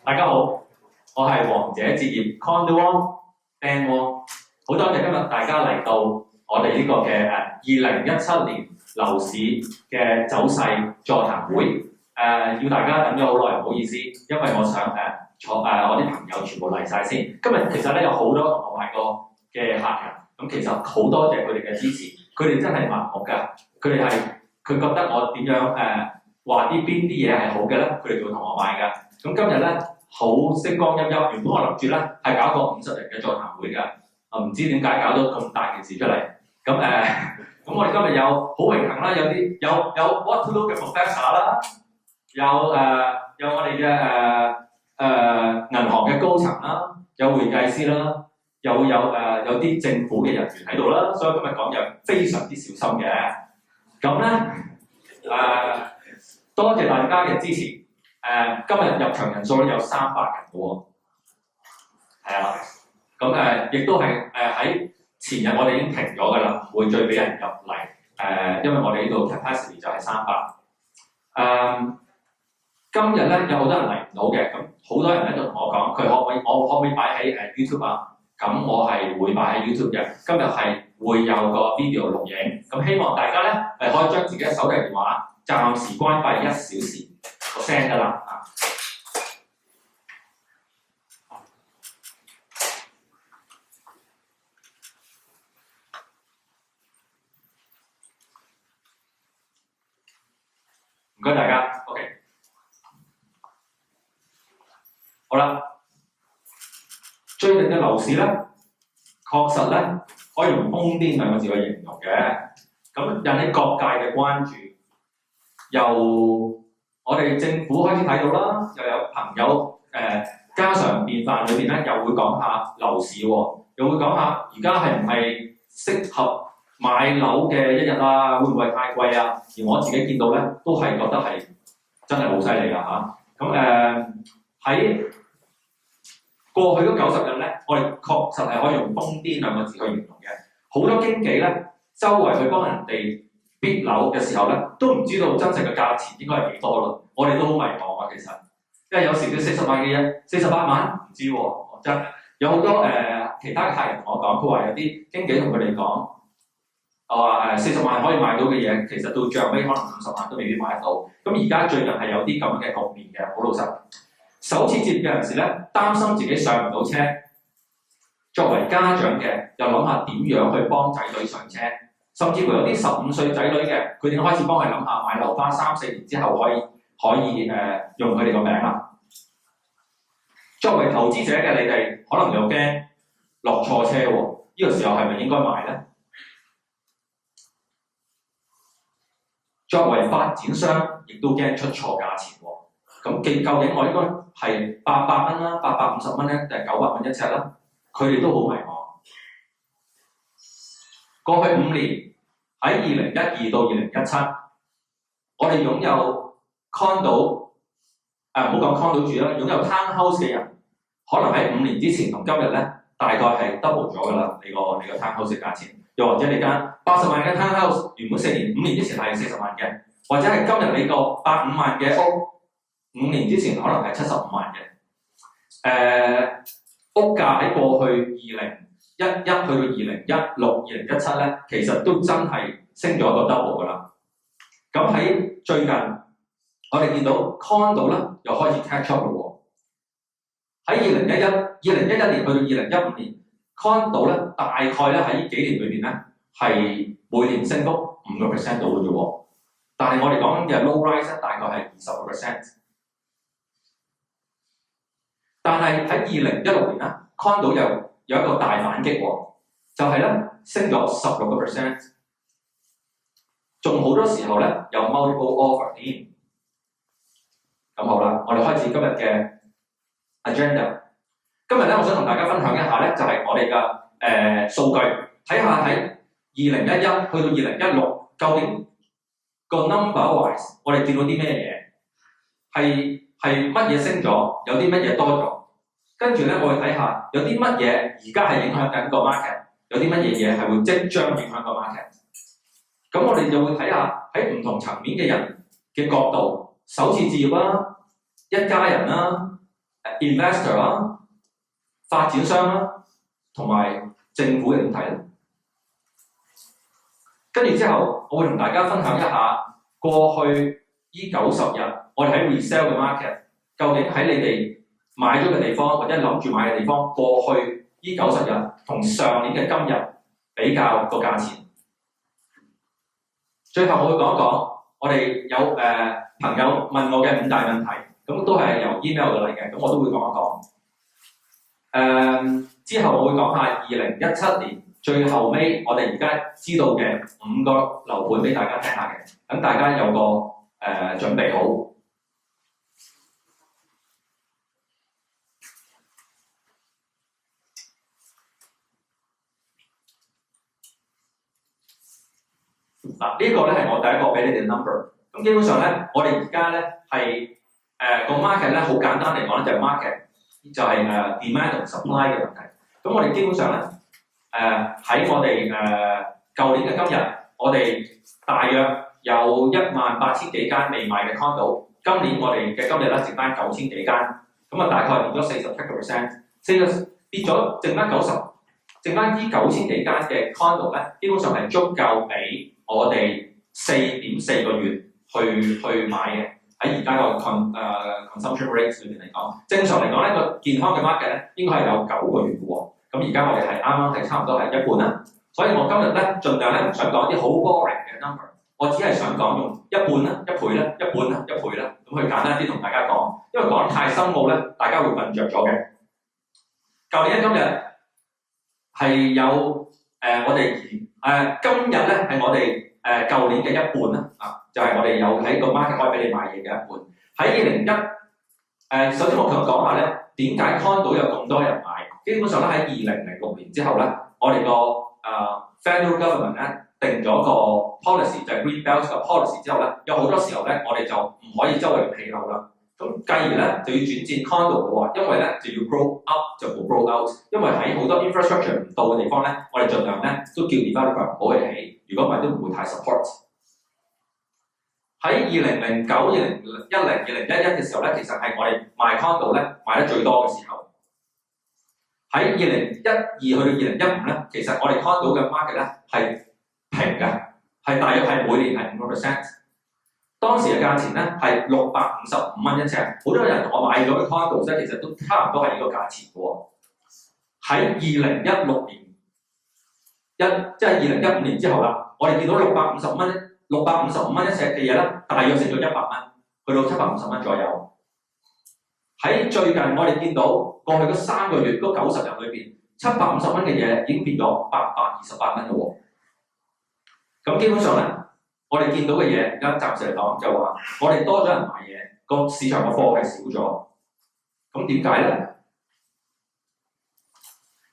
大家好，我係王者置業 Condo One Dan Wong，好多謝今日大家嚟到我哋呢個嘅2017年樓市嘅走勢座談會。要大家等咗好耐，唔好意思，因為我想我啲朋友全部嚟晒先。今日其實咧有好多同我買過嘅客人，咁其實好多謝佢哋嘅支持，佢哋真係盲目㗎，佢覺得我點樣話邊啲嘢係好嘅咧，佢哋就會同我買㗎。咁今日咧好星光熠熠，原本我諗住咧係搞個50人嘅座談會㗎，唔知點解搞到咁大件事出嚟。咁我哋今日有好榮幸啦，有 What to Do 嘅 professor 啦，有我哋嘅銀行嘅高層啦，有會計師啦，有啲政府嘅人員喺度啦，所以今日講嘢非常之小心嘅。咁咧多謝大家嘅支持。今日入場人數咧有300人嘅喎，係啊，咁亦都係喺前日我哋已經停咗㗎啦，會再俾人入嚟，因為我哋呢度 capacity 就係300。今日咧有好多人嚟唔到嘅，咁好多人喺度同我講，我可唔可以擺喺YouTube 啊？咁我係會擺喺 YouTube 嘅。今日係會有個 video 錄影，咁希望大家咧可以將自己嘅手提電話暫時關閉1小時個聲㗎啦。唔該大家 ，OK。好啦，最近嘅樓市咧，確實咧可以用瘋癲兩個字去形容嘅，咁引起各界嘅關注。由我哋政府開始睇到啦，又有朋友家常便飯裏邊咧，又會講下樓市喎，又會講下而家係唔係適合買樓嘅一日啊？會唔會太貴啊？而我自己見到咧，都係覺得係真係好犀利㗎嚇。咁喺過去嗰90日咧，我哋確實係可以用瘋癲兩個字去形容嘅。好多經紀咧，周圍去幫人哋bid樓嘅時候咧，都唔知道真實嘅價錢應該係幾多咯。我哋都好迷茫啊，其實，因為有時佢40萬嘅嘢，48萬唔知喎，真有好多其他嘅客人同我講，佢話有啲經紀同佢哋講，我話40萬可以買到嘅嘢，其實到最後尾可能50萬都未必買得到。咁而家最近係有啲咁嘅局面嘅，好老實。首次接嘅人士咧，擔心自己上唔到車，作為家長嘅又諗下點樣去幫仔女上車，甚至乎有啲15歲仔女嘅，佢哋開始幫佢諗下買樓花3-4年之後可以用佢哋個名啦。作為投資者嘅你哋，可能又驚落錯車喎，呢個時候係咪應該買咧？作為發展商，亦都驚出錯價錢喎。咁究竟我應該係800蚊啦、850蚊咧，定係900蚊一尺啦？佢哋都好迷茫。過去5年喺2012到2017，我哋擁有 condo 唔好講 condo 住啦，擁有 townhouse 嘅人，可能喺5年之前同今日咧，大概係 double 咗㗎啦。你個 townhouse 嘅價錢，又或者你間80萬嘅 townhouse 原本5年之前係40萬嘅，或者係今日你個85萬嘅屋。5年之前可能係75萬嘅，屋價喺過去2011去到2016、2017咧，其實都真係升咗個 double 㗎啦。咁喺最近，我哋見到 condo 咧又開始 catch up 咯喎。喺2011年去到2015年 ，condo 咧大概咧喺呢幾年裏邊咧係每年升幅5% 到嘅啫喎。但係我哋講緊嘅 low rise 大概係20%。但係喺2016年咧 ，condo 又有一個大反擊喎，就係咧升咗16%，仲好多時候咧有 multiple offer 添。咁好啦，我哋開始今日嘅 agenda。今日咧，我想同大家分享一下咧，就係我哋嘅數據，睇下喺2011去到2016，究竟個 number wise 我哋見到啲咩嘢係乜嘢升咗，有啲乜嘢多咗。跟住咧，我哋睇下有啲乜嘢而家係影響緊個 market， 有啲乜嘢嘢係會即將影響個 market。咁我哋就會睇下喺唔同層面嘅人嘅角度，首次置業啦、一家人啦、investor 啦、發展商啦，同埋政府點睇咧？跟住之後，我會同大家分享一下過去呢90日，我哋喺 resale 嘅 market 究竟喺你哋買咗嘅地方或者諗住買嘅地方，過去呢90日同上年嘅今日比較個價錢。最後我會講一講我哋有朋友問我嘅5大問題，咁都係由 email 嚟嘅，咁我都會講一講。之後我會講下2017年最後尾我哋而家知道嘅5個樓盤俾大家聽下嘅，等大家有個準備好。嗱，呢個咧係我第一個俾你哋 number。咁基本上咧，我哋而家咧係個 market 咧好簡單嚟講咧，就係 market 就係demand 同 supply 嘅問題。咁我哋基本上咧喺我哋舊年嘅今日，我哋大約有18000幾間未賣嘅 condo。今年我哋嘅今日咧剩翻9000幾間，咁啊大概跌咗47%，跌咗剩翻90%，剩翻呢9000幾間嘅 condo 咧，基本上係足夠俾我哋4.4個月去買嘅。喺而家個 consumption rates 裏面嚟講，正常嚟講咧個健康嘅 market 咧應該係有9個月嘅喎。咁而家我哋係啱啱係差唔多係一半啦。所以我今日咧盡量咧唔想講啲好 boring 嘅 number， 我只係想講用一半啦、1倍啦、1半啦、1倍啦，咁去簡單啲同大家講。因為講得太深奧咧，大家會瞓着咗嘅。舊年今日係有我哋今日咧係我哋舊年嘅一半啦，就係我哋有喺個 market 可以俾你買嘢嘅一半。喺首先我想講下咧，點解 condo 有咁多人買？基本上咧喺2006年之後咧，我哋個federal government 咧定咗個 policy 就係 Green Belt 嘅 policy 之後咧，有好多時候咧我哋就唔可以周圍起樓啦。咁繼而咧就要轉戰 condo 嘅喎，因為咧就要 grow up 就冇 grow out， 因為喺好多 infrastructure 唔到嘅地方咧，我哋盡量咧都叫 developer 唔好去起，如果唔係都唔會太 support。喺2009、2010、2011嘅時候咧，其實係我哋賣 condo 咧賣得最多嘅時候。喺2012去到2015咧，其實我哋 condo 嘅 market 咧係平嘅，係大約係每年係5%。當時嘅價錢咧係655蚊一尺，好多人同我買咗嘅 condo 咧，其實都差唔多係呢個價錢嘅喎。喺2016年即係2015年之後啦，我哋見到655蚊一尺嘅嘢咧，大約升咗100蚊，去到750蚊左右。喺最近我哋見到過去嗰3個月嗰90日裏邊，750蚊嘅嘢已經變咗828蚊咯喎。咁基本上咧，我哋見到嘅嘢而家暫時嚟講就話，我哋多咗人買嘢，個市場嘅貨係少咗。咁點解咧？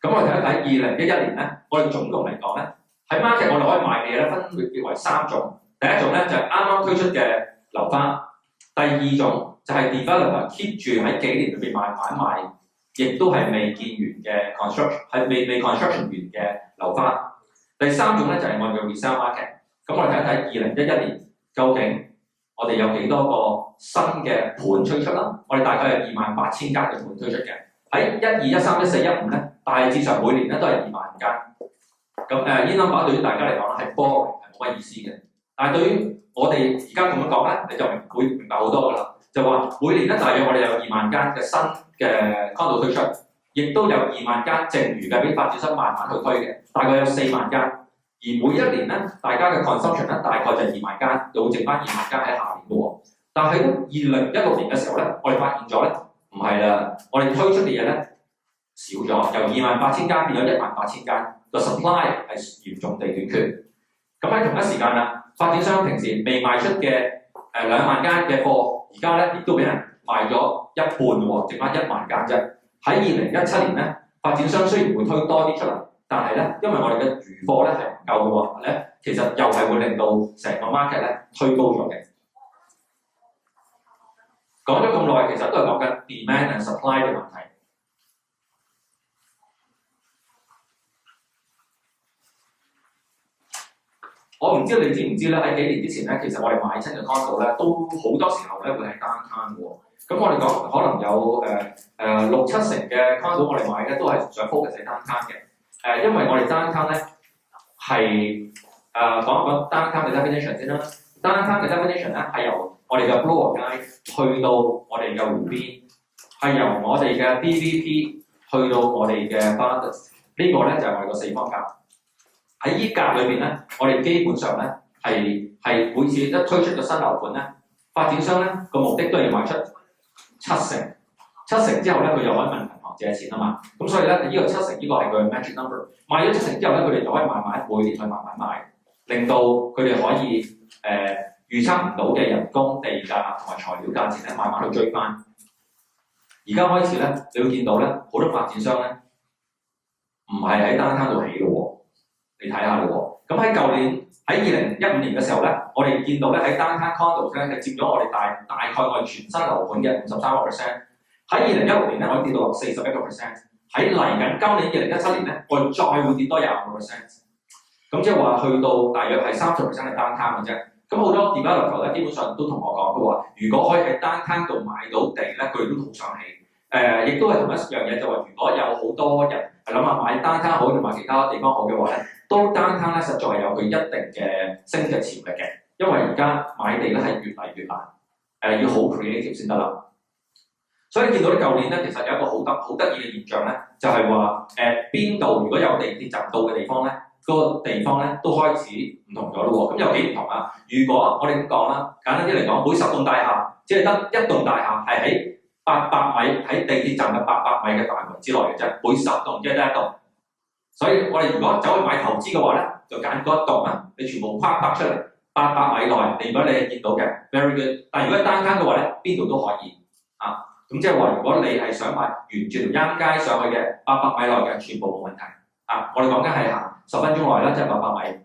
咁我哋睇一睇2011年咧，我哋總共嚟講咧，喺 market 我哋可以買嘅嘢咧，分別為3種。第一種咧就係啱啱推出嘅樓花，第二種就係 developer keep 住喺幾年裏邊慢慢賣，亦都係未建完嘅 construction， 係未 construction 完嘅樓花。第三種咧就係我哋嘅 resale market。咁我哋睇一睇2011年究竟我哋有幾多個新嘅盤推出啦？我哋大概有28000間嘅盤推出嘅。喺12、13、14、15咧，大致上每年咧都係2萬間。咁呢 number 對於大家嚟講咧係 boring， 係冇乜意思嘅。但係對於我哋而家咁樣講咧，你就會明白好多㗎啦。就話每年咧大約我哋有2萬間嘅新嘅 condo 推出，亦都有2萬間剩餘嘅俾發展商慢慢去推嘅，大概有4萬間。而每一年咧，大家嘅 consumption 咧大概就係2萬間，就會剩翻2萬間喺下年嘅喎。但係喺2016年嘅時候咧，我哋發現咗咧，唔係啦，我哋推出嘅嘢咧少咗，由28000間變咗18000間，個 supply 係嚴重地短缺。咁喺同一時間啦，發展商平時未賣出嘅2萬間嘅貨，而家咧亦都俾人賣咗一半喎，剩翻1萬間啫。喺2017年咧，發展商雖然會推多啲出嚟，但係咧，因為我哋嘅餘貨咧係唔夠嘅話咧，其實又係會令到成個 market 咧推高咗嘅。講咗咁耐，其實都係講緊 demand and supply 嘅問題。我唔知你知唔知咧？喺幾年之前咧，其實我哋買親嘅 condo 咧，都好多時候咧會係 downtown 嘅喎。咁我哋講可能有6-7成嘅 condo 我哋買嘅都係想 focus 喺 downtown 嘅。因為我哋 downtown 咧係講一講 downtown 嘅 definition 先啦。downtown 嘅 definition 咧係由我哋嘅 Bloor 街去到我哋嘅湖邊，係由我哋嘅 BVP 去到我哋嘅 Bundus。呢個咧就係我哋個四方格。喺依格裏邊咧，我哋基本上咧係每次一推出個新樓盤咧，發展商咧個目的都係賣出7成之後咧，佢就可以問銀行借錢啊嘛。咁所以咧，呢個7成呢個係佢嘅 magic number。賣咗7成之後咧，佢哋就可以慢慢每年去慢慢賣，令到佢哋可以預測唔到嘅人工、地價同埋材料價錢咧，慢慢去追翻。而家開始咧，你會見到咧，好多發展商咧唔係喺downtown度起嘅喎，你睇下咯喎。咁喺舊年喺2015年嘅時候咧，我哋見到咧喺downtown condos咧係佔咗我哋大概我哋全新樓盤嘅53%。喺2016年咧，我哋跌到落41%。喺嚟緊今年2017年咧，我哋再會跌多25%。咁即係話去到大約係30% 係downtown嘅啫。咁好多 developer 咧，基本上都同我講，佢話如果可以喺downtown度買到地咧，佢哋都好想起。亦都係同一樣嘢，就話如果有好多人係諗下買downtown好定買其他地方好嘅話咧，都downtown咧實在係有佢一定嘅升嘅潛力嘅，因為而家買地咧係越嚟越難，要好 creative 先得啦。所以你見到咧舊年咧，其實有一個好得意嘅現象咧，就係話邊度如果有地鐵站到嘅地方咧，嗰個地方咧都開始唔同咗咯喎。咁有幾唔同啊？如果我哋咁講啦，簡單啲嚟講，每10棟大廈只係得一棟大廈係喺800米喺地鐵站嘅800米嘅範圍之內嘅啫，每10棟即係得一棟。所以我哋如果走去買投資嘅話咧，就揀嗰一棟啦，你全部框拍出嚟800米內，如果你係見到嘅 very good。但如果downtown嘅話咧，邊度都可以啊。咁即係話，如果你係想買沿住條啱街上去嘅800米內嘅，全部冇問題啊。我哋講緊係行10分鐘內啦，即係800米。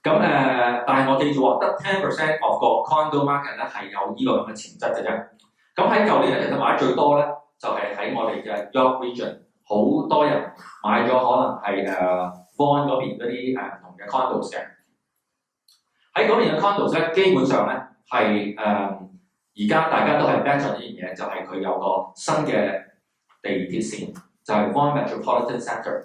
咁但係我記住喎，得10% of 個 condo market 咧係有呢個咁嘅潛質嘅啫。咁喺舊年其實買得最多咧，就係喺我哋嘅 York Region， 好多人買咗可能係Vaughan 嗰邊嗰啲唔同嘅 condos 嘅。喺嗰邊嘅 condos 咧，基本上咧係而家大家都係 bet 咗呢樣嘢，就係佢有個新嘅地鐵線，就係 Vaughan Metropolitan Centre。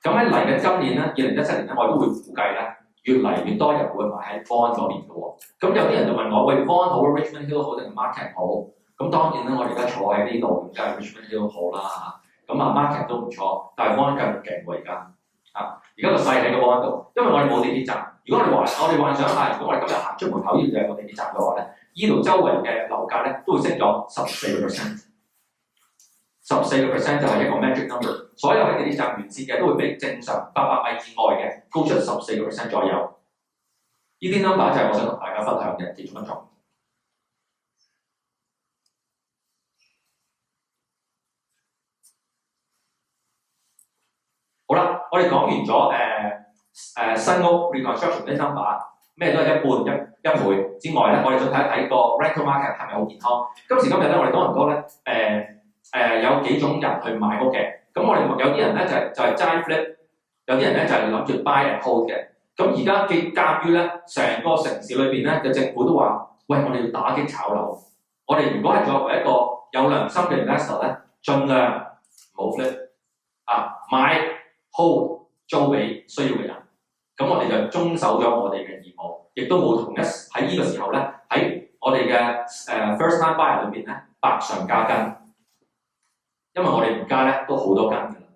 咁喺嚟緊今年咧，2017年咧，我都會估計咧，越嚟越多人會買喺 Vaughan 嗰邊嘅喎。咁有啲人就問我：喂 ，Vaughan 好 Richmond Hill 好定 Markham 好？咁當然啦，我哋而家坐喺呢度，梗係 Richmond Hill 好啦嚇。咁Markham 都唔錯，但係 Vaughan 更勁喎而家。而家個勢喺個 Vaughan 度，因為我哋冇地鐵站。如果我哋幻想下，如果我哋今日行出門口要有個地鐵站嘅話咧，呢度周圍嘅樓價咧都會升咗14%。14% 就係一個 magic number。所有喺地鐵站沿線嘅都會比正常800米以外嘅高出14% 左右。呢啲 number 就係我想同大家分享嘅其中一種。好啦，我哋講完咗新屋 reconstruction 啲 number， 咩都係一倍之外咧，我哋再睇一睇個 rental market 係咪好健康？今時今日咧，我哋多倫多咧有幾種人去買屋嘅。咁我哋有啲人咧就係齋 flip， 有啲人咧就係諗住 buy and hold 嘅。咁而家鑑於咧成個城市裏邊咧嘅政府都話：喂，我哋要打擊炒樓。我哋如果係作為一個有良心嘅 investor 咧，盡量唔好 flip 買 hold 租俾需要嘅人。咁我哋就遵守咗我哋嘅義務，亦都冇同一喺呢個時候咧喺我哋嘅first time buyer 裏邊咧百上加斤。因為我哋而家咧都好多間㗎啦。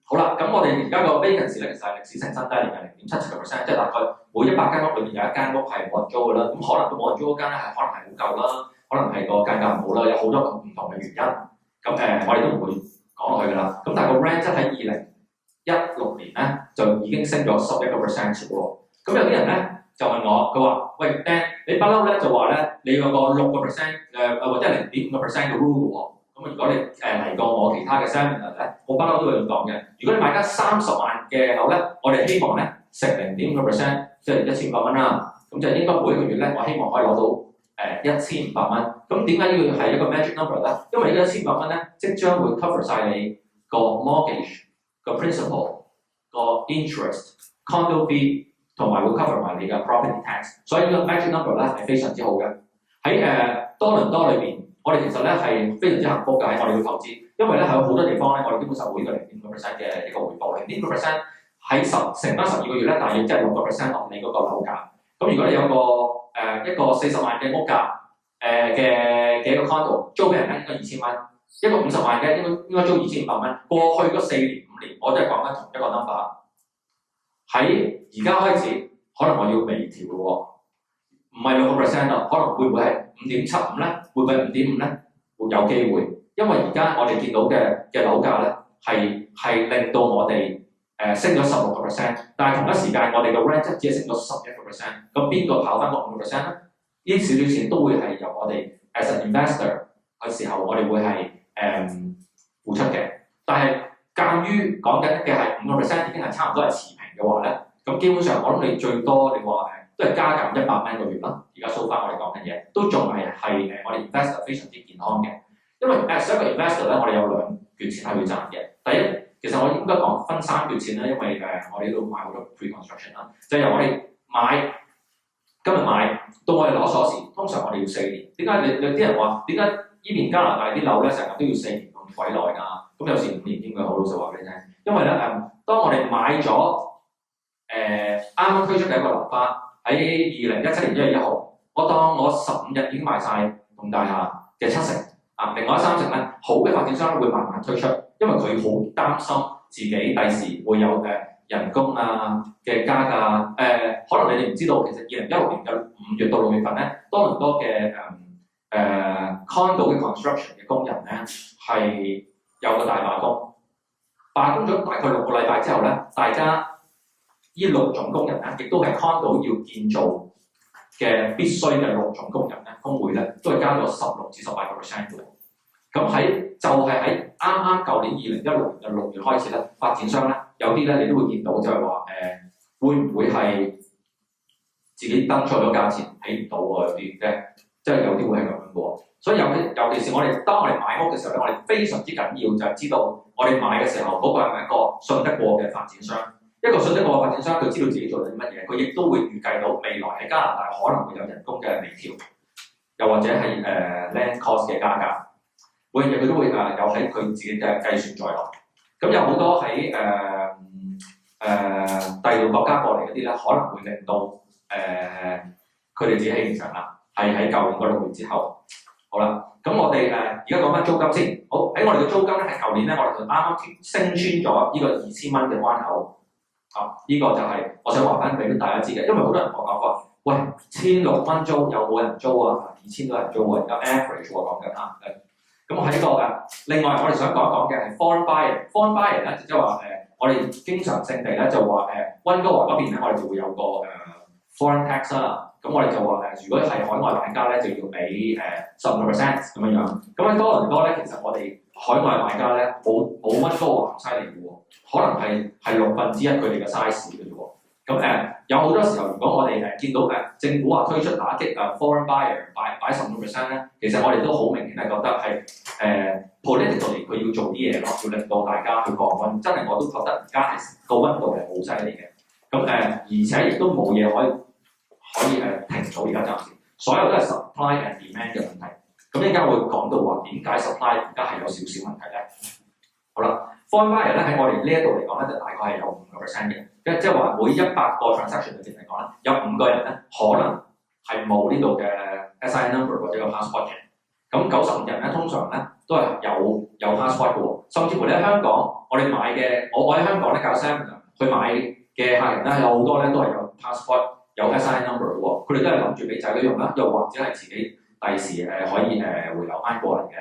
好啦，咁我哋而家個 vacancy 咧其實係歷史性新低嚟嘅0.77%，即係大概每100間屋裏邊有一間屋係冇人租㗎啦。咁可能都冇人租嗰間咧係可能係好舊啦，可能係個價格唔好啦，有好多唔同嘅原因。咁我哋都唔會講落去㗎啦。咁但係個 rent 喺2016年咧就已經升咗11% 喎。咁有啲人咧就問我，佢話：喂 Dan， 你不嬲咧就話咧你有個6%或者0.5% 嘅 rule 喎。咁如果你嚟過我其他嘅 seminar 咧，我不嬲都會咁講嘅。如果你買間30萬嘅樓咧，我哋希望咧食0.5%，即係1500蚊啦。咁就應該每一個月咧，我希望可以攞到1500蚊。咁點解要係一個 magic number 咧？因為呢個1500蚊咧，即將會 cover 晒你個 mortgage 個 principal 個 interest condo fee 同埋會 cover 埋你嘅 property tax， 所以呢個 magic number 咧係非常之好嘅。喺多倫多裏邊，我哋其實咧係非常之幸福嘅喺我哋嘅投資，因為咧喺好多地方咧，我哋基本上會呢個0.5% 嘅一個回報，0.5% 喺乘翻12個月咧，大約即係6% 落你嗰個樓價。咁如果你有一個40萬嘅屋價嘅一個 condo 租俾人咧，應該2000蚊，一個50萬嘅應該租2500蚊。過去嗰4年5年，我都係講緊同一個 number。喺而家開始，可能我要微調嘅喎，唔係6% 咯，可能會唔會係5.75咧？會唔會5.5咧？會有機會，因為而家我哋見到嘅樓價咧係令到我哋升咗16%，但係同一時間我哋嘅 rent 只係升咗11%，咁邊個跑翻個5% 咧？呢啲少少錢都會係由我哋 as an investor 嘅時候，我哋會係付出嘅。但係鑑於講緊嘅係5%已經係差唔多係持平嘅話咧，咁基本上我諗你最多你話都係加減100蚊個月啦。而家 so far 我哋講緊嘢都仲係我哋 investor 非常之健康嘅，因為as一個 investor 咧，我哋有2橛錢係會賺嘅。第一，其實我應該講分3橛錢啦，因為我哋呢度買好多 pre-construction 啦，就由我哋今日買到我哋攞鎖匙，通常我哋要4年。點解你啲人話點解呢邊加拿大啲樓咧成日都要4年咁鬼耐㗎？咁有時5年應該好老實話俾你聽，因為咧當我哋買咗啱啱推出嘅一個樓花喺2017年1月1號，我當我15日已經賣晒棟大廈嘅70%，另外30%咧好嘅發展商會慢慢推出，因為佢好擔心自己第時會有人工嘅加價，可能你哋唔知道，其實2016年嘅5月到6月份咧，多倫多嘅condo 嘅 construction 嘅工人咧係有個大罷工，罷工咗大概6個禮拜之後咧，大家呢6種工人咧，亦都係 condo 要建造嘅必須嘅6種工人咧，工會咧都係加咗16至18% 嘅。咁就係喺啱啱舊年2016年嘅6月開始咧，發展商咧有啲咧你都會見到就係話會唔會係自己登錯咗價錢起唔到喎？有啲嘅，即係有啲會係咁樣嘅喎。所以尤其是當我哋買屋嘅時候咧，我哋非常之緊要就係知道我哋買嘅時候嗰個係咪一個信得過嘅發展商。一個信得過嘅發展商，佢知道自己做緊啲乜嘢，佢亦都會預計到未來喺加拿大可能會有人工嘅微調，又或者係land cost 嘅加價。每樣嘢佢都會有喺佢自己嘅計算在內。咁有好多喺第二個國家過嚟嗰啲咧，可能會令到佢哋自己起唔上啦。係喺舊年嗰6月之後。好啦，咁我哋而家講翻租金先。好，喺我哋嘅租金咧，係舊年咧，我哋就啱啱升穿咗呢個2000蚊嘅關口。呢個就係我想話翻俾大家知嘅，因為好多人同我講過，喂，1600蚊租有冇人租啊？2000都有人租喎，而家 average 我講緊嚇。咁喺另外我哋想講一講嘅係 foreign buyer。foreign buyer 咧，即係話我哋經常性地咧就話溫哥華嗰邊咧，我哋就會有個foreign tax 啦。咁我哋就話如果係海外買家咧，就要俾15% 咁樣樣。咁喺多倫多咧，其實我哋海外買家咧冇溫哥華咁犀利嘅喎，可能係1/6佢哋嘅 size 嘅啫喎。咁有好多時候，如果我哋見到政府話推出打擊foreign buyer 擺15% 咧，其實我哋都好明顯係覺得係politically 佢要做啲嘢咯，要令到大家去降溫。真係我都覺得而家係個溫度係好犀利嘅。咁而且亦都冇嘢可以停到而家暫時，所有都係 supply and demand 嘅問題。咁陣間會講到話點解 supply 而家係有少少問題咧？好啦 ，foreign buyer 咧喺我哋呢一度嚟講咧，就大概係有5% 嘅。即係話每100個 transaction 裏邊嚟講咧，有5個人咧可能係冇呢度嘅 SIN number 或者個 passport 嘅。咁95人咧通常咧都係有 passport 嘅喎。甚至乎你喺香港，我哋買嘅我喺香港咧教 seminar 去買嘅客人咧有好多咧都係有 passport 有 SIN number 嘅喎。佢哋都係諗住俾仔女用啦，又或者係自己第時可以回流翻過嚟嘅。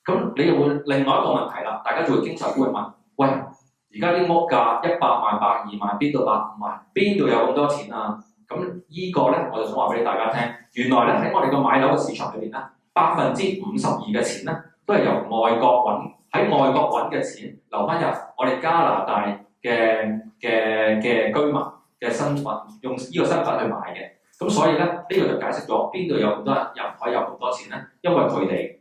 咁你又會另外一個問題啦，大家就會經常都會問，喂，而家啲屋價100萬、120萬，邊度150萬？邊度有咁多錢啊？咁呢個咧，我就想話俾大家聽，原來咧喺我哋個買樓嘅市場裏邊咧，52%嘅錢咧都係由外國喺外國揾嘅錢留翻入我哋加拿大嘅居民嘅身份，用呢個身份去買嘅。咁所以咧，呢個就解釋咗邊度有咁多人可以有咁多錢咧，因為佢哋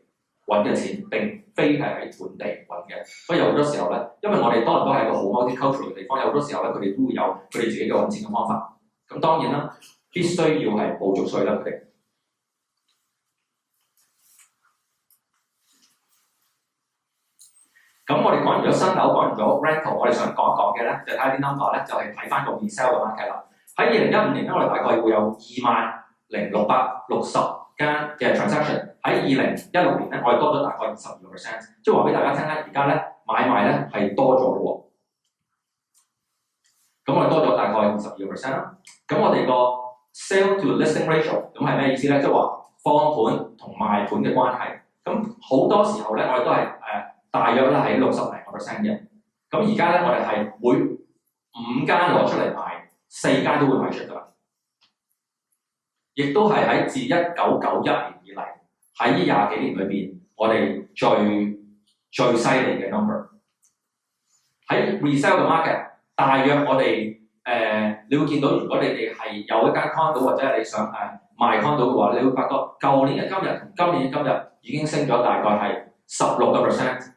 揾嘅錢並非係喺本地揾嘅，所以有好多時候咧，因為我哋多倫多係一個好 multicultural 嘅地方，有好多時候咧，佢哋都會有佢哋自己嘅揾錢嘅方法。咁當然啦，必須要係報續稅啦，佢哋。咁我哋講完咗新樓，講完咗 rental， 我哋想講嘅咧，就睇下啲 number 咧，就係睇翻個 resale 嘅 market 啦。喺2015年咧，我哋大概會有20,660間嘅 transaction。喺2016年咧，我哋多咗大概22%，即係話俾大家聽咧，而家咧買賣咧係多咗咯喎。咁我哋多咗大概22%啦。咁我哋個 sale to listing ratio 咁係咩意思咧？即係話放盤同賣盤嘅關係。咁好多時候咧，我哋都係大約咧喺60%嘅，咁而家咧我哋係每5間攞出嚟賣，4間都會賣出㗎啦。亦都係喺自1991年以嚟，喺呢20幾年裏邊，我哋最犀利嘅 number。喺 resale 嘅 market， 大約我哋你會見到，如果你哋係有一間 condo 或者你想賣 condo 嘅話，你會發覺舊年嘅今日同今年嘅今日已經升咗大概係16%。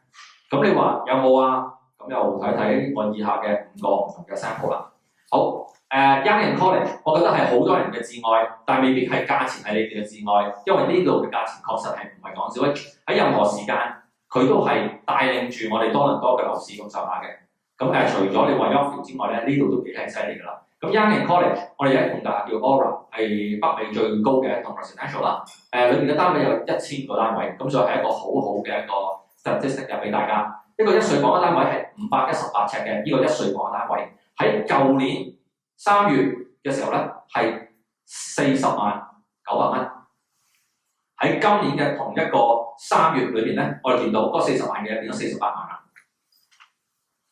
咁你話有冇啊？咁又睇睇我以下嘅5個唔同嘅 sample 啦。好，Young & College， 我覺得係好多人嘅至愛，但係未必係價錢係你哋嘅至愛，因為呢度嘅價錢確實係唔係講少。喺任何時間，佢都係帶領住我哋多倫多嘅樓市咁上下嘅。咁除咗你話 Yorkville 之外咧，呢度都幾係犀利㗎啦。咁 Young & College， 我哋有一棟大廈叫 Aura， 係北美最高嘅一棟 residential 啦。裏面嘅單位有1000個單位，咁所以係一個好好嘅一個 statistic 入俾大家。一個一歲房嘅單位係518尺嘅，呢個一歲房嘅單位喺舊年3月嘅時候咧係40,900蚊。喺今年嘅同一個3月裏邊咧，我哋見到嗰40萬嘅變咗48萬啦。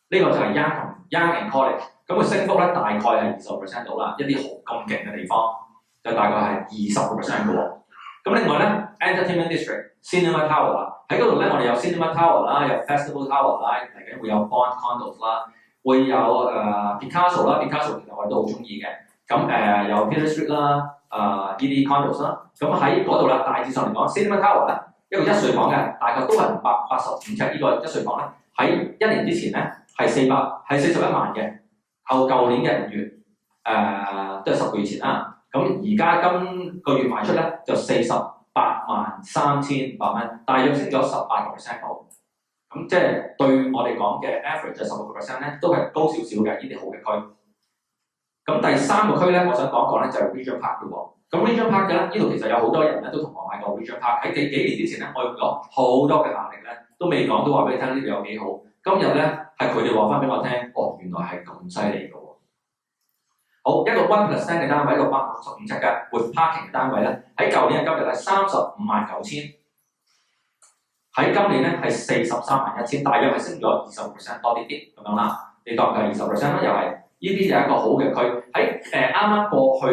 呢個就係 Young & College， 咁佢升幅咧大概係20% 到啦，一啲好咁勁嘅地方就大概係20% 嘅喎。咁另外咧 Entertainment District、Cinema Tower 啦，喺嗰度咧我哋有 Cinema Tower 啦，有 Festival Tower 啦，嚟緊會有 Bond Condos 啦，會有Picasso 啦 ，Picasso 其實我哋都好中意嘅。咁有 Peter Street 啦，呢啲 Condos 啦。咁喺嗰度啦，大致上嚟講 ，Cinema Tower 咧一個一歲房嘅，大概都係585尺呢個一歲房咧，喺1年之前咧係41萬嘅，舊年嘅5月都係10個月前啦。咁而家今個月賣出咧就483500蚊，大約升咗18% 度。咁即係對我哋講嘅 average 就16% 咧，都係高少少嘅呢啲好嘅區。咁第3個區咧，我想講咧就係 Regent Park 嘅喎。咁 Regent Park 嘅咧，呢度其實有好多人咧都同我買過 Regent Park。喺幾年之前咧，我用咗好多嘅壓力咧，都未講都話俾你聽呢度有幾好。今日咧係佢哋話翻俾我聽，原來係咁犀利嘅喎。好，一個 1% 嘅單位，665尺嘅 with parking 嘅單位咧，喺舊年嘅今日係359000，喺今年咧係431000，大約係升咗20% 多啲啲咁樣啦。你當佢係20% 啦，又係呢啲就係一個好嘅區。喺啱啱過去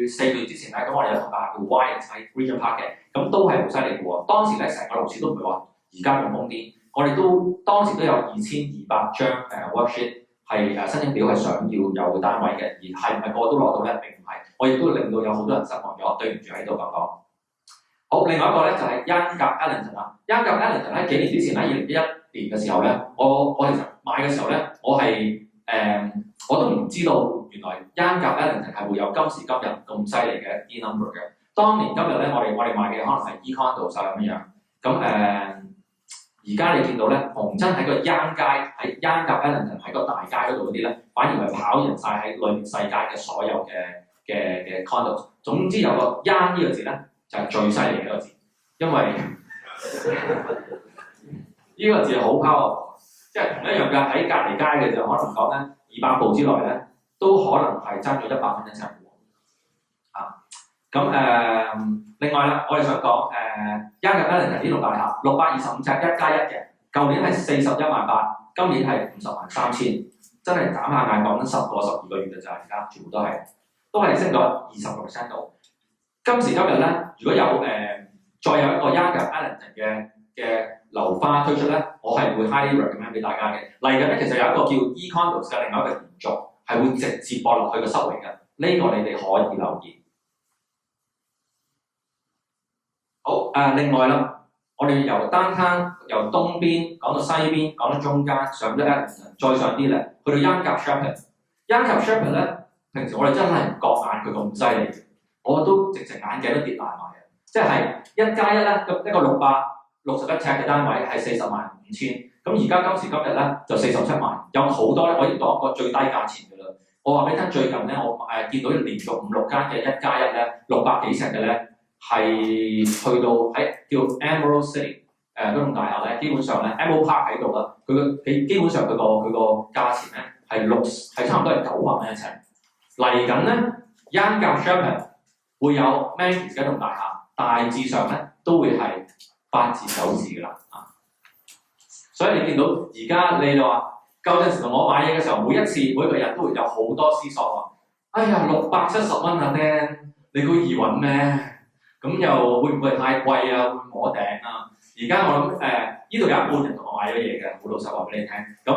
4月之前咧，咁我哋有同大廈叫 Wyatt 喺 Regent Park 嘅，咁都係好犀利嘅喎。當時咧成個樓市都唔係話而家咁瘋癲，我哋都當時都有2200張worksheet。係申請表係想要有單位嘅，而係唔係個個都攞到咧？並唔係，我亦都令到有好多人失望咗，對唔住喺度講。好，另外一個咧就係 Yonge & Eglinton 啦。Yonge & Eglinton 喺幾年之前喺2011年嘅時候咧，我其實買嘅時候咧，我都唔知道原來 Yonge & Eglinton 係會有今時今日咁犀利嘅一啲 number 嘅。當年今日咧，我哋買嘅可能係 Econdo 就咁樣。咁而家你見到咧，逢親喺個 Yonge 街，喺 Yonge & Eglinton 喺個大街嗰度嗰啲咧，反而係跑贏晒喺裏面世界嘅所有嘅 condo。總之有個 Yonge 呢個字咧，就係最犀利嘅一個字，因為呢個字係好 powerful，即係同一樣嘅喺隔離街嘅就可能講緊200步之內咧，都可能係爭咗100分一層另外啦，我哋想講Yonge & Eglinton 呢棟大廈625尺1+1嘅，舊年係418000，今年係503,000，真係眨下眼講緊10個12個月嘅咋，而家全部都係升咗20% 度。今時今日咧，如果有再有一個 Yonge & Eglinton 嘅樓花推出咧，我係會 highly recommend 俾大家嘅。嚟緊咧，其實有一個叫 Econdos 嘅另外一個延續，係會直接播落去個收尾嘅，呢個你哋可以留意。好另外啦，我哋由單攤由東邊講到西邊，講到中間，上咗 Eglinton，再上啲咧，去到 Yonge & Sheppard。Yonge & Sheppard 咧平時我哋真係唔覺眼佢咁犀利，我都直情眼鏡都跌爛埋嘅。即係1+1咧，一個661尺嘅單位係40.5萬，咁而家今時今日咧就47萬，有好多咧，我已經講過最低價錢㗎啦。我話俾你聽，最近咧我見到連續5、6間嘅1+1咧600幾尺嘅咧係去到喺叫 Emerald City 嗰棟大廈咧，基本上咧 Emerald Park 喺度啦，佢基本上佢個價錢咧係差唔多係9萬蚊一尺。嚟緊咧 Yonge Sheppard 會有 Mantis 嗰棟大廈，大致上咧都會係8至9字㗎啦啊！所以你見到而家你就話舊陣時同我買嘢嘅時候，每個人都會有好多思索話：哎呀670蚊啊，Dan，你估易揾咩？咁又會唔會太貴啊？會摸頂啊？而家我諗呢度有一半人同我買咗嘢嘅，好老實話俾你聽。咁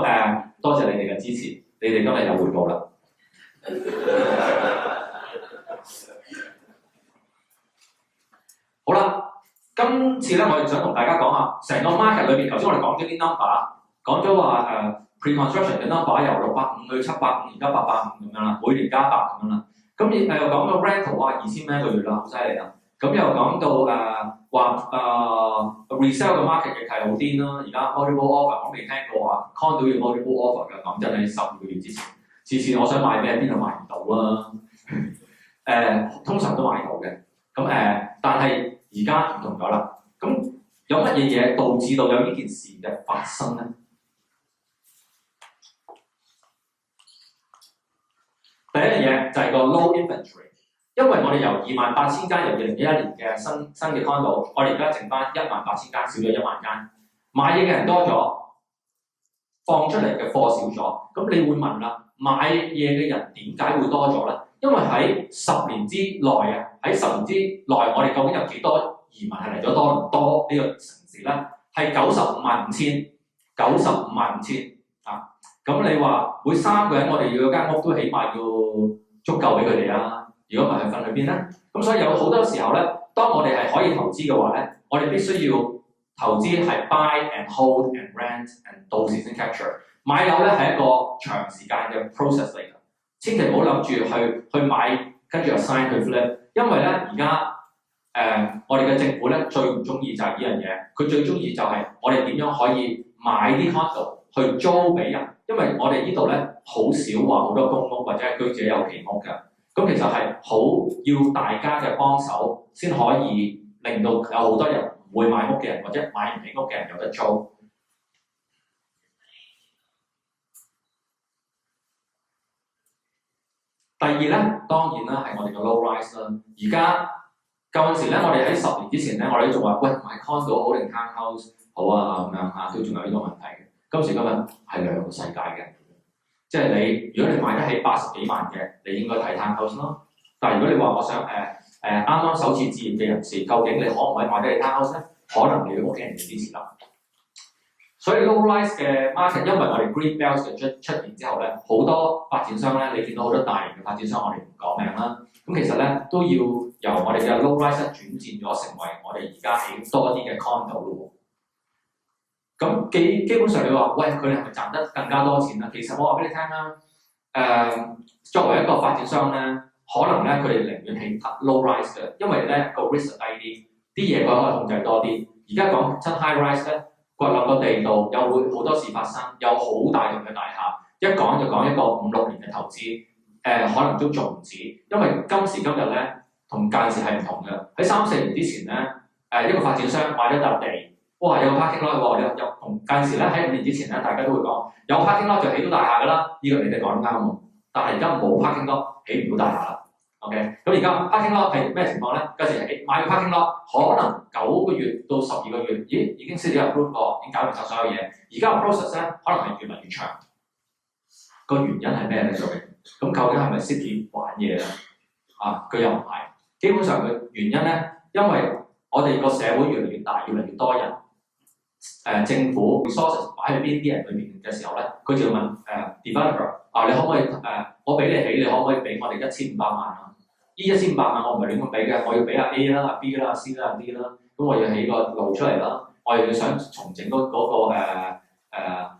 多謝你哋嘅支持，你哋今日有回報啦。好啦，今次咧我哋想同大家講下成個 market 裏邊，頭先我哋講咗啲 number， 講咗話pre-construction 嘅 number 由650去750，而家850咁樣啦，每年加8咁樣啦。咁又講到 rental 2000蚊一個月啦，好犀利啦。咁又講到resale 嘅 market 亦係好癲啦。而家 multiple offer 我未聽過話 condo 要 multiple offer 嘅，講真喺12個月之前，次次我想買咩邊度買唔到啊？通常都買到嘅。咁但係而家唔同咗啦。咁有乜嘢導致到有呢件事嘅發生咧？第一樣嘢就係個 low inventory， 因為我哋由28,000間由2011年嘅新嘅 condo， 我哋而家剩翻18,000間，少咗1萬間，買嘢嘅人多咗，放出嚟嘅貨少咗。咁你會問啦，買嘢嘅人點解會多咗咧？因為喺10年之內啊，喺10年之內，我哋究竟有幾多移民係嚟咗多倫多呢個城市咧？係95,500啊！咁你話每3個人我哋要有間屋都起碼要足夠俾佢哋啦。如果唔係，佢瞓去邊咧？咁所以有好多時候咧，當我哋係可以投資嘅話咧，我哋必須要投資係 buy and hold and rent and 到時先 capture。買樓咧係一個長時間嘅 process 嚟㗎，千祈唔好諗住去買跟住又 sign 去 flip， 因為咧而家我哋嘅政府咧最唔中意就係呢樣嘢，佢最中意就係我哋點樣可以買啲 condo 去租俾人。因為我哋呢度咧好少話好多公屋或者係居者有其屋嘅，咁其實係好要大家嘅幫手先可以令到有好多人唔會買屋嘅人或者買唔起屋嘅人有得租。第二咧，當然啦係我哋嘅 low rise 啦。而家舊陣時咧，我哋喺10年之前咧，我哋都仲話喂買 condo 好定 townhouse 好啊咁樣嚇，都仲有呢個問題嘅。今時今日係兩個世界嘅，即係如果你買得起80幾萬嘅，你應該睇 townhouse 咯。但係如果你話我想啱啱首次置業嘅人士，究竟你可唔可以買得起 townhouse 咧？可能你要屋企人嘅支持啦。所以 low rise 嘅 market， 因為我哋 green belt 嘅出現之後咧，好多發展商咧，你見到好多大型嘅發展商，我哋唔講名啦。咁其實咧都要由我哋嘅 low rise 轉戰咗成為我哋而家起多啲嘅 condo 咯。咁基本上你話喂，佢哋係咪賺得更加多錢啊？其實我話俾你聽啦，作為一個發展商咧，可能咧佢哋寧願起 low rise 嘅，因為咧個 risk 低啲，啲嘢佢可以控制多啲。而家講真 high rise 咧，掘落個地度又會好多事發生，有好大棟嘅大廈，一講就講一個5、6年嘅投資，可能都做唔止，因為今時今日咧同舊時係唔同嘅。喺3、4年之前咧，一個發展商買咗笪地。哇！有個 parking lot 喎，又同間時咧喺5年之前咧，大家都會講有 parking lot 就起到大廈㗎啦。呢個你哋講得啱喎，但係而家冇 parking lot 起唔到大廈啦。OK， 咁而家 parking lot 係咩情況咧？嗰時買個 parking lot 可能9個月到12個月，咦已經 set 咗 approve 過，已經搞掂晒所有嘢。而家個 process 咧可能係越嚟越長。個原因係咩咧？究竟係咪 city 玩嘢咧？佢又唔係。基本上嘅原因咧，因為我哋個社會越嚟越大，越嚟越多人。政府 resources 擺喺邊啲人裏面嘅時候咧，佢就要問developer 你可唔可以我俾你起，你可唔可以俾我哋1500萬啊？呢1500萬我唔係亂咁俾嘅，我要俾阿 A 啦、阿 B 啦、阿 C 啦、阿 D 啦，咁我要起個路出嚟啦，我又要想重整嗰個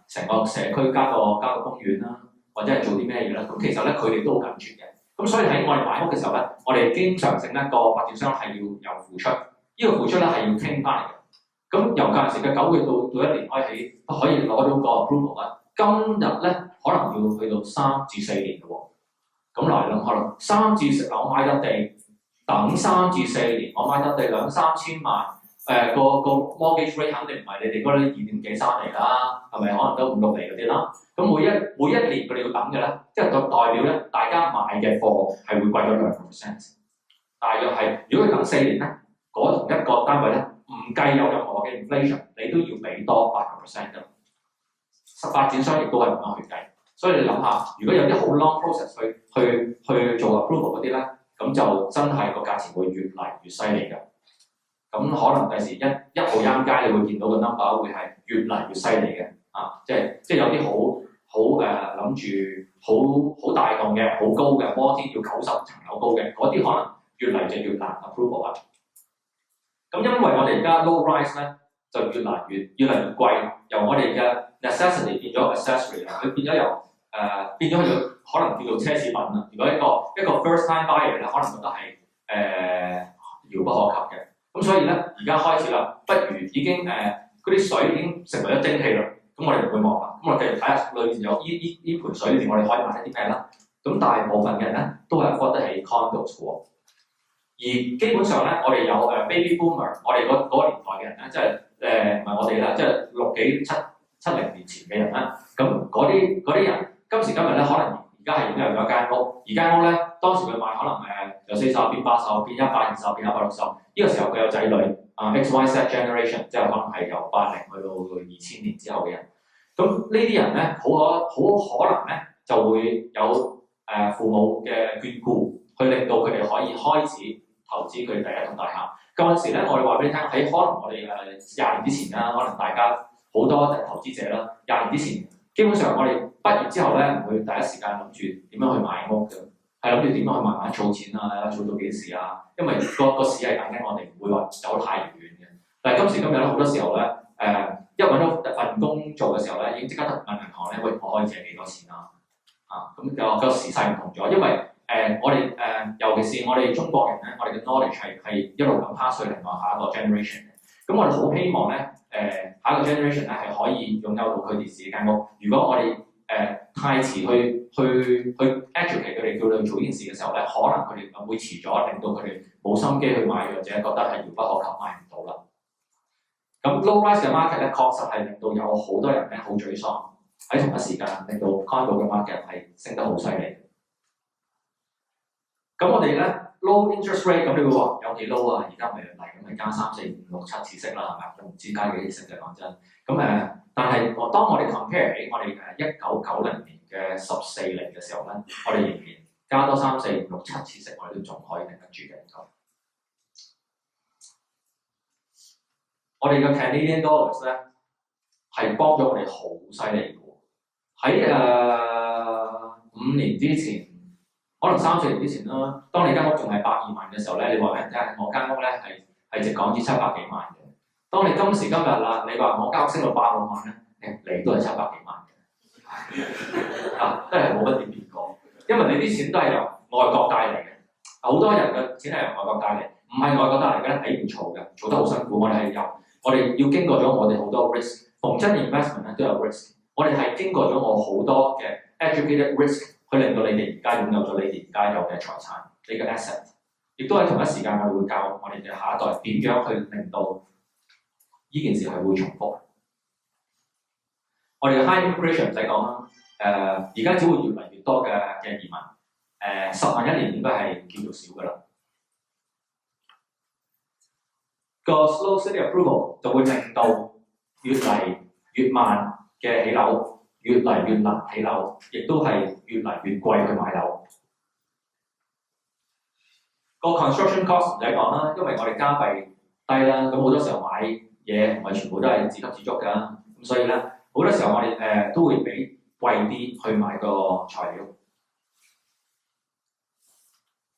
成個社區加個公園啦，或者係做啲咩嘢啦？咁其實咧佢哋都好緊張嘅，咁所以喺我哋買屋嘅時候咧，我哋經常性咧個發展商係要有付出，呢個付出咧係要傾翻嚟嘅。咁由嗰陣時嘅9個月到1年開始，可以攞到個 approval 啦。今日咧可能要去到3至4年嘅喎。咁嚟諗可能3至4年我買得地，等3至4年，我買得地2-3千萬，個 mortgage rate 肯定唔係你哋嗰啲2點幾3厘啦，係咪？可能都5-6厘嗰啲啦。咁每一年佢哋要等嘅咧，即係代表咧，大家買嘅貨係會貴咗2%。大約係，如果佢等4年咧，嗰同一個單位咧，唔計有任何嘅 inflation， 你都要俾多8% 㗎。發展商亦都係咁樣去計，所以你諗下，如果有啲好 long process 去做 approval 嗰啲咧，咁就真係個價錢會越嚟越犀利㗎。咁可能第時一號陰街，你會見到個 number 會係越嚟越犀利嘅。即係有啲好諗住好大棟嘅、好高嘅，摩天要90層樓高嘅，嗰啲可能越嚟就越難 approval 啊。咁因為我哋而家 low rise 咧，就越嚟越貴，由我哋嘅 necessity 變咗 accessory 啦，佢變咗變咗可能叫做奢侈品啦。如果一個 first time buyer 咧，可能覺得係遙不可及嘅。咁所以咧，而家開始啦，不如已經嗰啲水已經成為咗蒸汽啦。咁我哋唔會望啦，咁我哋繼續睇下裏面有呢盆水裏面，我哋可以買啲咩啦？咁大部分嘅人咧都係 afford 得起 condos 喎。而基本上咧，我哋有baby boomer， 我哋嗰個年代嘅人咧，即係唔係我哋啦，即係60幾70年前嘅人啦。咁嗰啲人今時今日咧，可能而家係已經有咗間屋，而間屋咧當時佢買可能由40手變80手變120手變160手，呢個時候佢有仔女。XYZ generation 即係可能係由80去到2000年之後嘅人，咁呢啲人咧好可能咧就會有父母嘅眷顧，去令到佢哋可以開始投資佢哋第一棟大廈。嗰陣時咧，我哋話俾你聽，喺可能我哋20年之前啦，可能大家好多投資者啦，20年之前基本上我哋畢業之後咧，唔會第一時間諗住點樣去買屋嘅。係諗住點樣去慢慢儲錢啊，儲到幾時啊？因為個市係等緊我哋，唔會話走得太遠嘅。但係今時今日咧，好多時候咧，一揾到份工做嘅時候咧，已經即刻問銀行咧，喂，我可以借幾多錢啊？咁個時勢唔同咗，因為我哋尤其是我哋中國人咧，我哋嘅 knowledge 係一路咁 pass 去另外下一個 generation 嘅。咁我哋好希望咧，下一個 generation 咧係可以擁有到佢哋自己間屋。如果我哋太遲去 educate 佢哋叫佢哋做呢件事嘅時候咧，可能佢哋會遲咗，令到佢哋冇心機去買，或者覺得係遙不可及買唔到啦。咁 low rise 嘅 market 咧，確實係令到有好多人咧好沮喪，喺同一時間令到 condo 嘅 market 係升得好犀利。咁我哋咧 low interest rate， 咁你會話有幾 low 啊？而家咪嚟咁咪加3、4、5、6、7次息啦，係咪？都唔知加幾次息嘅，講真。咁但係當我哋 compare 起我哋1990年嘅14厘嘅時候咧，我哋仍然加多3、4、5、6、7次息，我哋都仲可以頂得住嘅。我哋嘅 Canadian dollars 咧係幫咗我哋好犀利嘅喎。喺5年之前，可能3、4年之前啦，當你間屋仲係120萬嘅時候咧，你話俾人聽，我間屋咧係值港紙700幾萬嘅。當你今時今日啦，你話我間屋升到800萬咧，你都係700幾萬嘅，真係冇乜點變過。因為你啲錢都係由外國帶嚟嘅，好多人嘅錢係由外國帶嚟，唔係外國帶嚟嘅咧，你唔嘈嘅，做得好辛苦。我哋要經過咗我哋好多 risk， 逢真 investment 咧都有 risk。我哋係經過咗我好多嘅 educated risk， 去令到你哋而家擁有咗你哋而家有嘅財產，你嘅 asset， 亦都喺同一時間我哋會教我哋嘅下一代點樣去令到呢件事係會重複。我哋嘅 high immigration 唔使講啦，而家只會越嚟越多嘅移民，10萬一年應該係叫做少㗎啦。個 slow city approval 就會令到越嚟越慢嘅起樓，越嚟越難起樓，亦都係越嚟越貴去買樓。個 construction cost 唔使講啦，因為我哋加幣低啦，咁好多時候買嘢唔係全部都係自給自足㗎，咁所以咧好多時候我哋都會比貴啲去買個材料。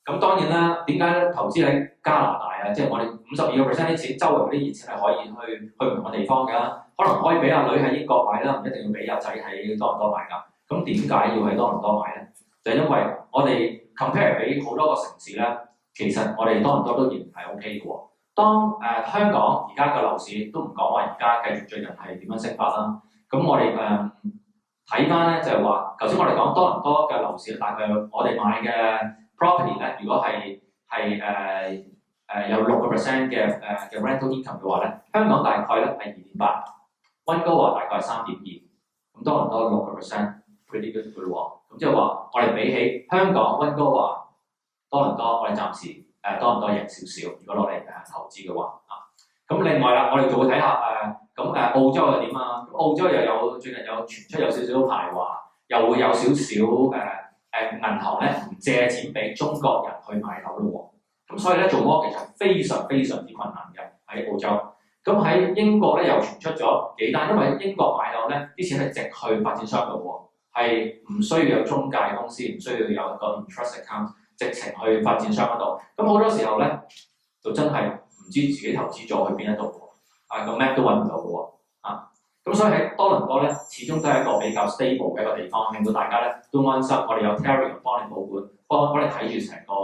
咁當然啦，點解投資喺加拿大啊？即係我哋52% 啲錢，周圍嗰啲熱錢係可以去唔同嘅地方㗎。可能可以俾阿女喺英國買啦，唔一定要俾阿仔喺多倫多買㗎。咁點解要喺多倫多買咧？就係因為我哋 compare 俾好多個城市咧，其實我哋多倫多都仍然係 OK 嘅喎。當香港而家嘅樓市都唔講話而家繼續最近係點樣升法啦，咁我哋睇翻咧就係話，頭先我哋講多倫多嘅樓市，大概我哋買嘅 property 咧，如果係有6% 嘅rental income 嘅話咧，香港大概咧係2.8，溫哥華大概係3.2，咁多倫多6%，pretty good 嘅咯喎。咁即係話我哋比起香港、溫哥華、多倫多，我哋暫時多倫多贏少少。如果攞嚟投資嘅話啊，咁另外啦，我哋就會睇下澳洲又點啊？咁澳洲又有最近有傳出有少少排華，又會有少少銀行咧唔借錢俾中國人去買樓咯喎。咁所以咧做 mortgage 係非常非常之困難嘅喺澳洲。咁喺英國咧又傳出咗幾單，因為英國買樓咧啲錢係直去發展商度喎，係唔需要有中介公司，唔需要有一個 interest account， 直情去發展商嗰度。咁好多時候咧就真係唔知自己投資咗去邊一度喎，個 map 都揾唔到嘅喎。咁所以喺多倫多咧，始終都係一個比較 stable 嘅一個地方，令到大家咧都安心。我哋有 Terry 幫你保管，幫你睇住成個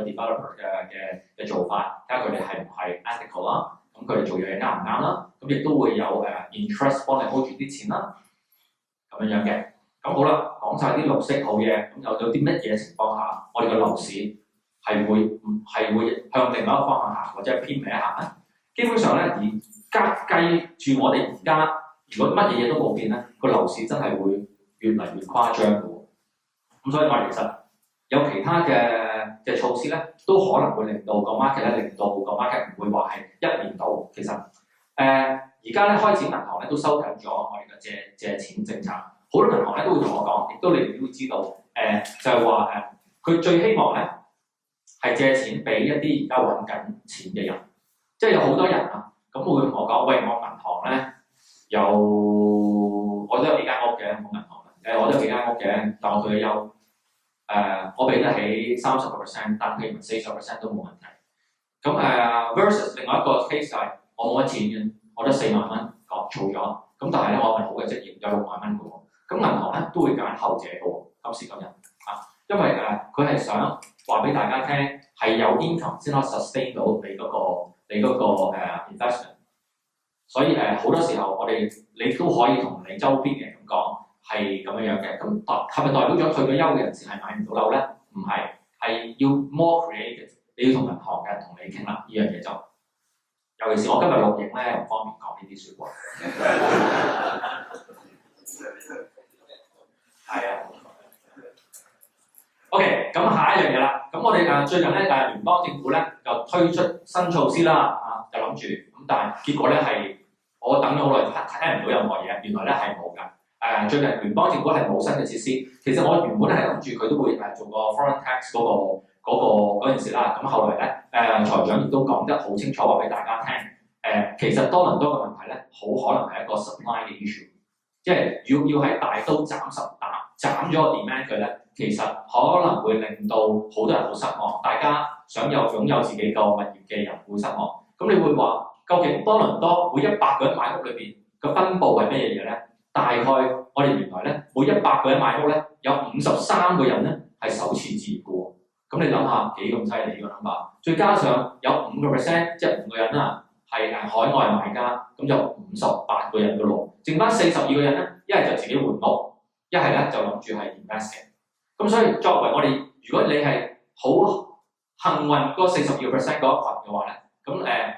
developer 嘅做法，睇下佢哋係唔係 ethical 啦，咁佢哋做嘢啱唔啱啦，咁亦都會有interest 幫你 hold 住啲錢啦，咁樣嘅。咁好啦，講晒啲綠色好嘢，咁有啲乜嘢情況下，我哋嘅樓市係會向另外一個方向行，或者係偏離一行咧？基本上咧，而家計住我哋而家。如果乜嘢都冇變咧，個樓市真係會越嚟越誇張嘅喎。咁所以我哋其實有其他嘅措施咧，都可能會令到個 market 咧，令到個 market 唔會話係一面倒。其實而家咧開始銀行咧都收緊咗我哋嘅借錢政策。好多銀行咧都會同我講，亦都你哋都會知道，就係話佢最希望咧係借錢俾一啲而家揾緊錢嘅人，即係有好多人啊，咁會同我講，喂，我銀行咧。我都有幾間屋嘅，冇銀行我都有幾間屋嘅，但我退咗休，我俾得起30%，但譬如40%都冇問題。咁versus 另外一個 case 就係我冇乜錢嘅，我得4萬蚊儲咗，咁但係咧我份好嘅職業有6萬蚊嘅喎，咁銀行咧都會揀後者嘅喎，今時今日因為佢係想話俾大家聽係有 income 先可以 sustain 到你嗰個investment。所以好多時候你都可以同你周邊嘅人咁講係咁樣嘅，咁係咪代表咗退咗休嘅人士係買唔到樓咧？唔係，係要 more creative， 你要同銀行嘅人同你傾啦，呢樣嘢就，尤其是我今日錄影咧，唔方便講呢啲説話。係啊。OK， 咁下一樣嘢啦，咁我哋最近咧聯邦政府咧就推出新措施啦，就諗住咁，但係結果咧係。我等咗好耐，聽唔到任何嘢，原來咧係冇㗎。最近聯邦政府係冇新嘅設施。其實我原本係諗住佢都會做個 foreign tax 嗰件事啦。咁後來咧財長亦都講得好清楚，話俾大家聽。其實多倫多嘅問題咧，好可能係一個 supply 嘅 issue， 即係要喺大刀斬咗個 demand 佢咧，其實可能會令到好多人好失望。大家想擁有自己個物業嘅人會失望。咁你會話？究竟多倫多每100個人買屋裏邊嘅分佈係咩嘢咧？大概我哋原來咧每100個人買屋咧，有53個人咧係首次置業嘅喎。咁你諗下幾咁犀利呢個諗法？再加上有5%，即係5個人啦，係海外買家，咁就58個人嘅咯。剩翻42個人咧，一係就自己換屋，一係咧就諗住係 invest 嘅。咁所以作為我哋，如果你係好幸運嗰42% 嗰一群嘅話咧。咁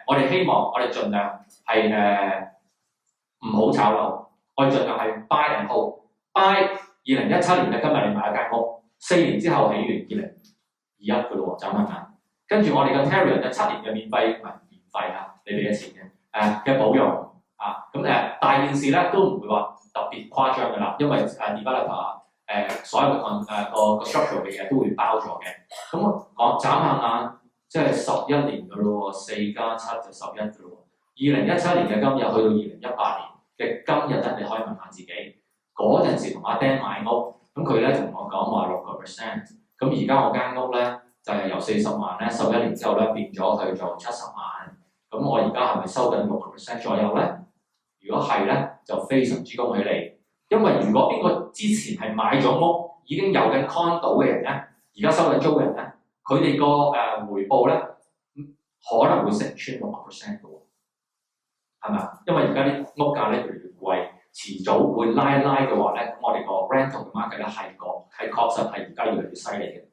我哋希望我哋盡量係唔好炒樓，我哋盡量係 buy and hold。buy 2017年嘅今日你買一間屋，4年之後起完2021嘅咯喎，眨下眼。跟住我哋嘅 Terry 嘅7年嘅免費，唔係免費啊，你俾咗錢嘅嘅保養咁大件事咧都唔會話特別誇張嘅啦，因為developer 所有個 structure 嘅嘢都會包咗嘅。咁我眨下眼。即係11年嘅咯喎，4+7就11嘅咯喎。2017年嘅今日去到2018年嘅今日咧，你可以問下自己，嗰陣時同阿爹買屋，咁佢咧同我講話6%，咁而家我間屋咧就係由40萬咧11年之後咧變咗去做70萬，咁我而家係咪收緊6% 左右咧？如果係咧，就非常之恭喜你，因為如果邊個之前係買咗屋已經有緊 condo 嘅人咧，而家收緊租嘅人咧，佢哋個回報咧可能會升穿6% 嘅喎，係咪啊？因為而家啲屋價咧越嚟越貴，遲早會拉一拉嘅話咧，咁我哋個 rental 嘅 market 咧係確實係而家越嚟越犀利嘅。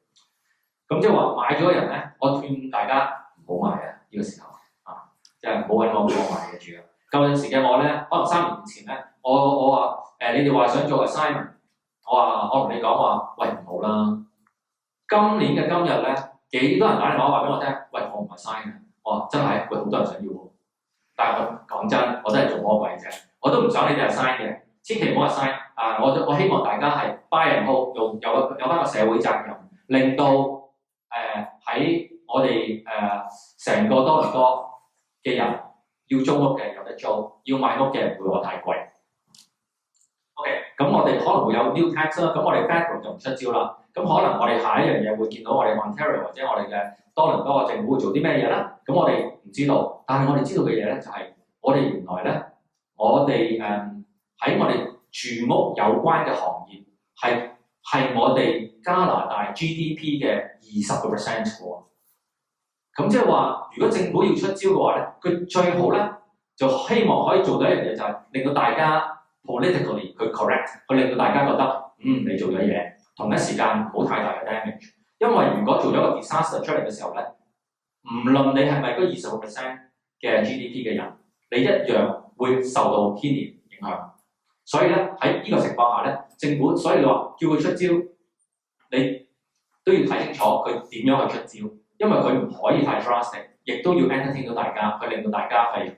咁即係話買咗嘅人咧，我勸大家唔好買啊！呢個時候啊，即係唔好揾我買嘅住啊！舊陣時嘅我咧，可能3年前咧，我話你哋話想做 assignment， 我同你講話，喂唔好啦！今年嘅今日咧，幾多人打電話話俾我聽，喂我唔係 assign 嘅，我話真係，喂好多人想要喎。但係我講真，我真係做魔鬼啫，我都唔想你哋 assign 嘅，千祈唔好 assign 啊！我希望大家係 buy and hold，有翻個社會責任，令到喺我哋成個多倫多嘅人要租屋嘅有得租，要買屋嘅唔會話太貴。OK， 咁我哋可能會有 new tax 啦，咁我哋 federal 就唔出招啦。咁可能我哋下一樣嘢會見到我哋 Ontario 或者我哋嘅多倫多嘅政府會做啲咩嘢咧？咁我哋唔知道，但係我哋知道嘅嘢咧就係、是、我哋原來咧，我哋喺我哋住屋有關嘅行業係我哋加拿大 GDP 嘅20% 喎。咁即係話，如果政府要出招嘅話咧，佢最好咧就希望可以做到一樣嘢，就係令到大家 politically 佢 correct， 去令到大家覺得你做咗嘢，同一時間冇太大嘅 damage。因為如果做咗個 disaster 出嚟嘅時候咧，唔論你係咪嗰20% 嘅 GDP 嘅人，你一樣會受到牽連影響。所以咧喺呢個情況下咧，政府所以你話叫佢出招，你都要睇清楚佢點樣去出招。因為佢唔可以太 drastic， 亦都要 entertain 到大家，去令到大家係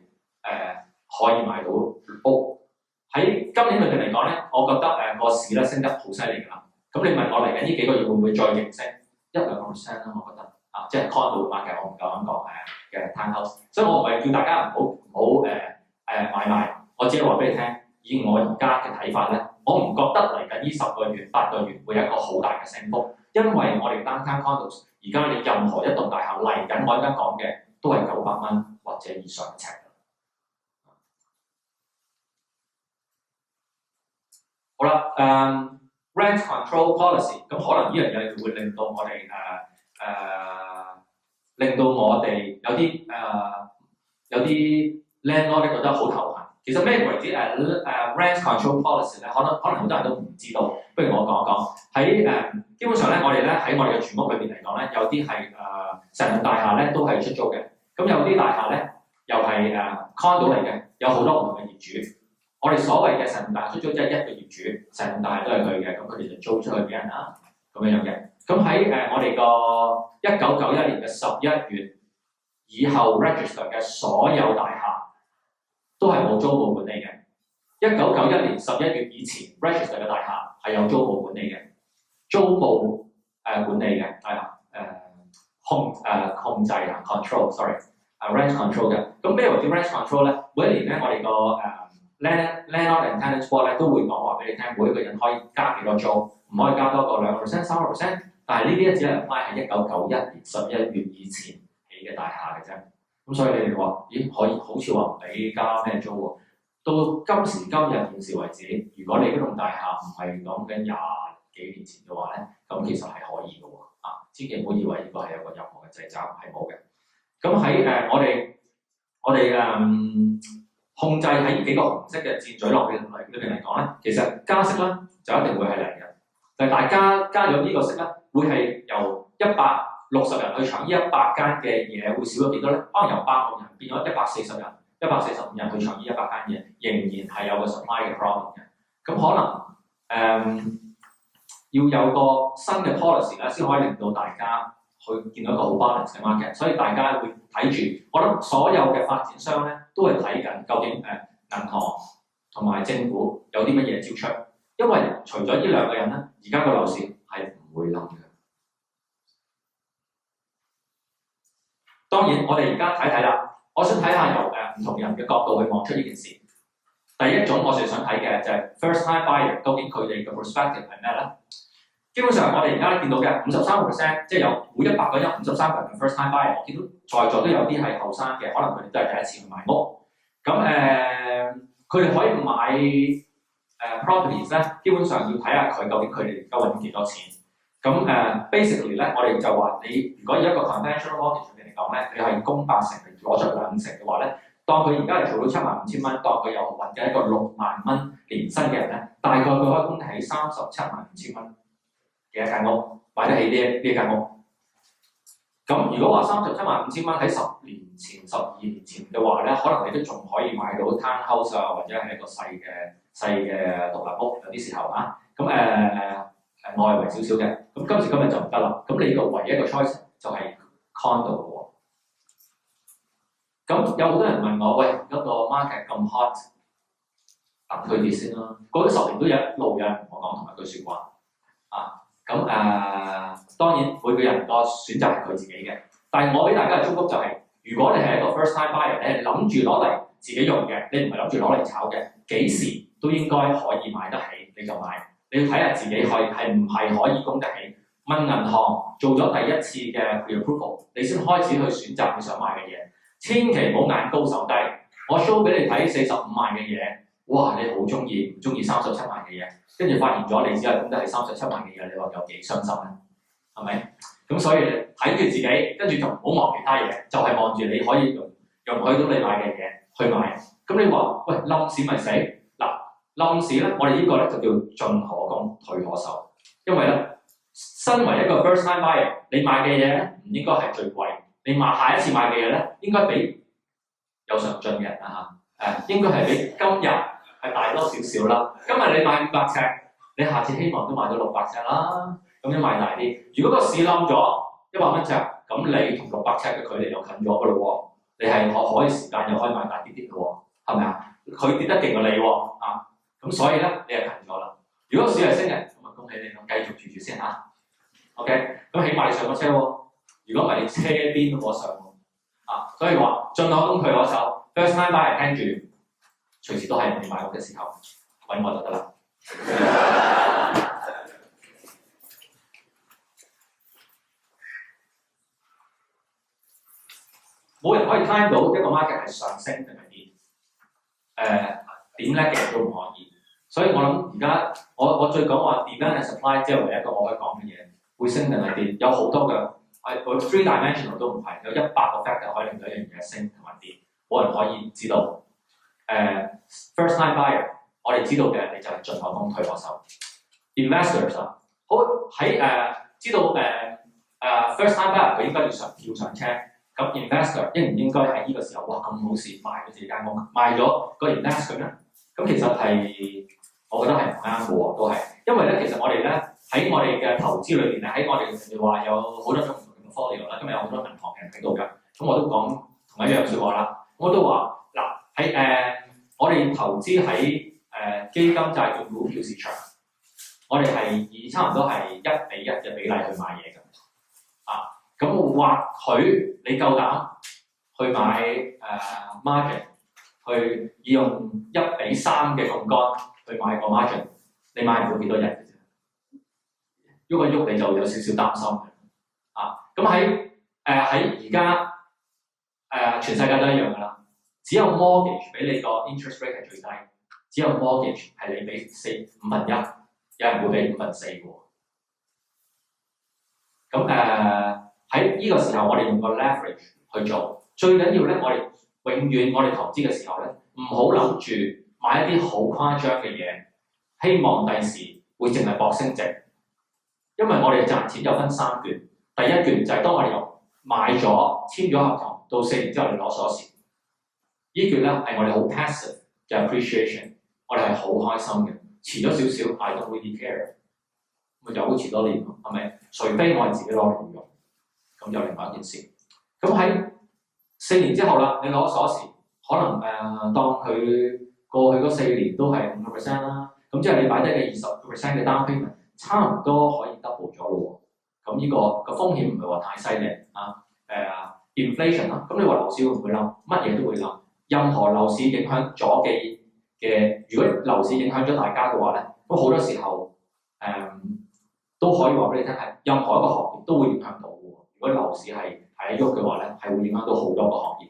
可以買到屋。喺今年裏邊嚟講咧，我覺得個市咧升得好犀利㗎啦。咁你問我嚟緊呢幾個月會唔會再勁升1-2% 啦？我覺得即係 condo market，我唔夠膽講嘅 townhouse。所以我唔係叫大家唔好買賣，我只係話俾你聽，以我而家嘅睇法咧，我唔覺得嚟緊呢10個月、8個月會有一個好大嘅升幅，因為我哋 downtown condos。而家你任何一棟大廈嚟緊，我而家講嘅都係900蚊或者以上嘅尺。好啦，rent control policy， 咁可能呢樣嘢會令到我哋有啲 landlord 覺得好頭痕。其實咩為之rent control policy 咧？可能好多人都唔知道。不如我講一講喺基本上咧，我哋咧喺我哋嘅住屋裏邊嚟講咧，有啲係成棟大廈咧都係出租嘅。咁有啲大廈咧又係condo 嚟嘅，有好多唔同嘅業主。我哋所謂嘅成棟大廈出租即係一個業主，成棟大廈都係佢嘅，咁佢哋就租出去俾人啦，咁樣樣嘅。咁喺我哋個1991年嘅11月以後 register 嘅所有大廈都係冇租務管理嘅。1991年11月以前 register 嘅大廈係有租務管理嘅，租務管理嘅係控制啊 control，sorry，rent control 嘅。咁咩為之 rent control 咧？每一年咧，我哋個landlord and tenant board 咧都會講話俾你聽，每一個人可以加幾多租，唔可以加多過2%、3%。但係呢啲咧只係 apply 喺1991年11月以前起嘅大廈嘅啫。咁所以你哋話，咦可以好似話唔俾加咩租喎？到今時今日現時為止，如果你嗰棟大廈唔係講緊20幾年前嘅話咧，咁其實係可以嘅喎。千祈唔好以為呢個係有個任何嘅掣肘，係冇嘅。咁喺我哋控制喺呢幾個紅色嘅箭嘴落邊裏邊嚟講咧，其實加息咧就一定會係零嘅。但係大家加咗呢個息咧，會係由160人去搶呢100間嘅嘢，會少咗幾多咧？可能由8人變咗140人、145人去搶呢100間嘢，仍然係有個 supply 嘅 problem 嘅。咁可能要有個新嘅 policy 咧，先可以令到大家去見到一個好 balance 嘅 market。所以大家會睇住，我諗所有嘅發展商咧都係睇緊究竟銀行同埋政府有啲乜嘢招出，因為除咗呢兩個人咧，而家個樓市係唔會冧嘅。當然，我哋而家睇睇啦，我想睇下由唔同人嘅角度去望出呢件事。第一種我哋想睇嘅就係 first time buyer， 究竟佢哋嘅 perspective 係咩咧？基本上我哋而家見到嘅53%，即係有每100個人53個人嘅 first time buyer。我見到在座都有啲係後生嘅，可能佢哋都係第一次去買屋。咁佢哋可以買properties 咧，基本上要睇下佢究竟佢哋而家揾幾多錢。咁basically 咧，我哋就話你如果以一個 conventional mortgage 嚟講咧，你係供80%攞出20%嘅話咧，當佢而家係做到75,000蚊，當佢有揾緊一個6萬蚊年薪嘅人咧，大概佢可以供得起375000蚊嘅一間屋，買得起呢間屋。咁如果話375000蚊喺10年前、12年前嘅話咧，可能你都仲可以買到 townhouse 啊，或者係一個細嘅獨立屋，有啲時候啊。咁外圍少少嘅，咁今時今日就唔得啦。咁你個唯一一個 choice 就係 condo 喎。咁有好多人問我，喂，嗰個 market 咁 hot， 等佢跌先啦。過咗10年都有一路有人同我講同一句説話啊。咁當然每個人個選擇係佢自己嘅，但係我俾大家嘅祝福就係、如果你係一個 first time buyer 咧，諗住攞嚟自己用嘅，你唔係諗住攞嚟炒嘅，幾時都應該可以買得起你就買。你要睇下自己係唔係可以供得起，問銀行做咗第一次嘅 pre-approval， 你先開始去選擇你想買嘅嘢。千祈唔好眼高手低。我 show 俾你睇45萬嘅嘢，哇！你好中意，唔中意37萬嘅嘢，跟住發現咗你只係供得起37萬嘅嘢，你話有幾傷心咧？係咪？咁所以睇住自己，跟住就唔好望其他嘢，就係望住你可以容許到你買嘅嘢去買。咁你話喂冧市咪死？嗱，冧市咧，我哋呢個咧就叫進可攻退可守，因為咧身為一個 first time buyer， 你買嘅嘢咧唔應該係最貴，你下一次買嘅嘢咧應該比有上進嘅人啦嚇，應該係比今日係大多少少啦。今日你買500尺，你下次希望都買到600尺啦，咁樣買大啲。如果個市冧咗100蚊尺，咁你同600尺嘅距離又近咗噶咯喎，你係可以時間又可以買大啲啲嘅喎，係咪啊？佢跌得勁過你喎啊！咁所以咧，你係近咗啦。如果市係升嘅，咁啊恭喜你咯，繼續住先嚇。OK， 咁起碼你上咗車喎。如果唔係你車邊都冇得上喎啊！所以話進可攻退可守 ，first time buyer 聽住，隨時都係你買屋嘅時候揾我就得啦。冇人可以 time 到一個 market 係上升定係跌，點叻嘅人都唔可以。所以我諗而家我最講話 demand and supply， 即係唯一一個我可以講嘅嘢，會升定係跌，有好多嘅，我 three dimensional 都唔係，有100個 factor 可以令到一樣嘢升同埋跌，冇人可以知道。first time buyer， 我哋知道嘅你就係進可攻退可守。investors 啊，好喺知道first time buyer 佢應該要跳上車，咁 investor 應唔應該喺呢個時候哇咁好事賣咗自己間屋，賣咗個 invest 佢咧？咁其實係我覺得係唔啱嘅喎，都係，因為咧其實我哋咧喺我哋嘅投資裏邊咧，喺我哋譬如話有好多種唔同嘅 portfolio 啦，今日有好多銀行嘅人睇到㗎，咁我都講同一樣説話啦，我都話嗱喺我哋投資喺基金債券股票市場，我哋係以差唔多係1比1嘅比例去買嘢㗎，啊，咁或許你夠膽去買margin。去以用1比3嘅槓桿去買個 margin， 你買唔到幾多日嘅啫，喐一喐你就有少少擔心嘅啊！咁喺而家全世界都一樣㗎啦，只有 mortgage 俾你個 interest rate 係最低，只有 mortgage 係你俾1/5，有人會俾4/5嘅喎。咁喺呢個時候，我哋用個 leverage 去做，最緊要咧，永遠我哋投資嘅時候咧，唔好諗住買一啲好誇張嘅嘢，希望第時會淨係博升值。因為我哋賺錢有分3段，第一段就係當我哋由買咗簽咗合同到4年之後你攞鎖匙，呢段咧係我哋好 passive 嘅 appreciation， 我哋係好開心嘅，遲咗少少 I don't really care， 咪又好遲多年咯，係咪？除非我係自己攞嚟用，咁就另外一件事。咁喺4年之後啦，你攞鎖匙，可能當佢過去嗰4年都係5% 啦，咁即係你擺低嘅20% 嘅 down payment， 差唔多可以 double 咗咯喎。咁呢個風險唔係話太犀利啊。inflation 啦，咁你話樓市會唔會冧？乜嘢都會冧。任何樓市影響咗嘅，如果樓市影響咗大家嘅話咧，咁好多時候都可以話俾你聽係任何一個行業都會影響到嘅喎。如果樓市係喐嘅話咧，係會影響到好多個行業。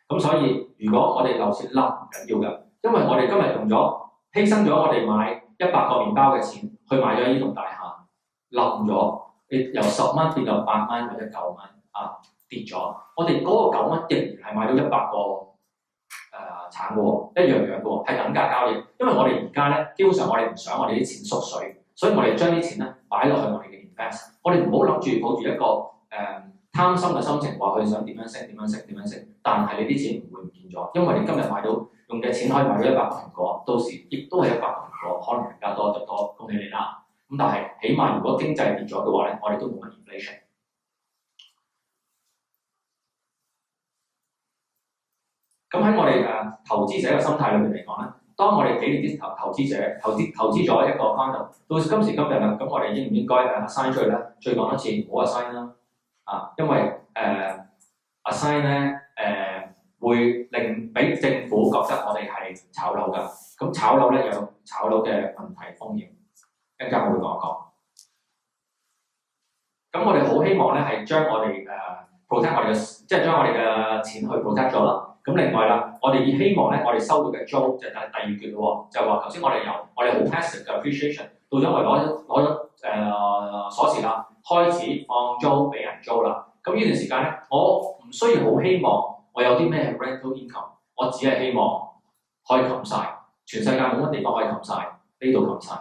咁所以如果我哋樓市冧唔緊要嘅，因為我哋今日用咗犧牲咗我哋買100個麵包嘅錢去買咗呢棟大廈，冧咗，你由10蚊變到8蚊或者9蚊啊跌咗，我哋嗰個9蚊仍然係買到100個橙嘅喎，一樣樣嘅喎，係等價交易。因為我哋而家咧，基本上我哋唔想我哋啲錢縮水，所以我哋將啲錢咧擺落去我哋嘅 invest。我哋唔好諗住抱住一個貪心嘅心情，話佢想點樣升點樣升點樣升，但係你啲錢唔會唔見咗，因為你今日買到用嘅錢可以買到100個蘋果，到時亦都係100個蘋果，可能更加多就多，恭喜你啦。咁但係起碼如果經濟跌咗嘅話咧，我哋都冇乜 inflation。咁喺我哋投資者嘅心態裏面嚟講咧，當我哋幾年之投資者投資咗一個 condo， 到今時今日啦，咁我哋應唔應該assign 出去咧？再講一次，唔好 assign 啦，因為assign 咧會令俾政府覺得我哋係炒樓㗎，咁炒樓咧有炒樓嘅問題風險，一陣間我會講一講。咁我哋好希望咧係將我哋protect 我哋嘅，即係將我哋嘅錢去 protect 咗啦。咁另外啦，我哋希望咧，我哋收到嘅租就係第二橛咯喎，就係話頭先我哋由我哋好 passive 嘅 appreciation 到咗我哋攞咗鎖匙啦，開始放租俾人租啦。咁呢段時間咧，我唔需要好希望我有啲咩 rental income， 我只係希望可以冚晒，全世界冇乜地方可以冚晒，呢度冚晒，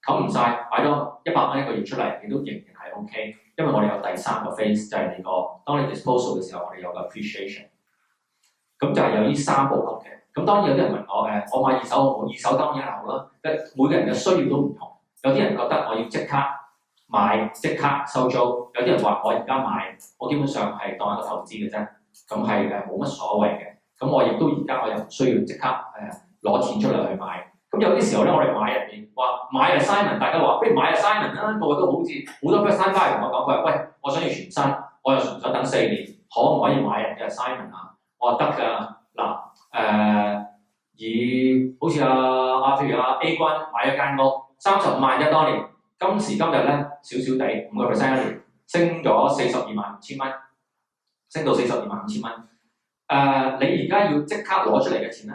冚唔晒擺多100蚊一個月出嚟，你都仍然係 OK， 因為我哋有第3個 phase 就係你個當你 disposal 嘅時候，我哋有個 appreciation。咁就係有呢3部曲嘅。咁當然有啲人問我我買二手好唔好？二手當然係好啦。每個人嘅需要都唔同。有啲人覺得我要即刻買即刻收租，有啲人話我而家買，我基本上係當一個投資嘅啫。咁係冇乜所謂嘅。咁我亦都而家我又唔需要即刻攞錢出嚟去買。咁有啲時候咧，我哋買入面話買 assignment， 大家話不如買 assignment 啦，個個都好似好多 first time buyer 同我講，佢話喂，我想要全新，我又唔想等4年，可唔可以買人嘅 assignment 啊？我話得㗎，嗱以好似譬如A 君買咗間屋35萬一當年，今時今日咧少少地5% 一年，升咗42萬5千蚊，升到42萬5千蚊。你而家要即刻攞出嚟嘅錢咧，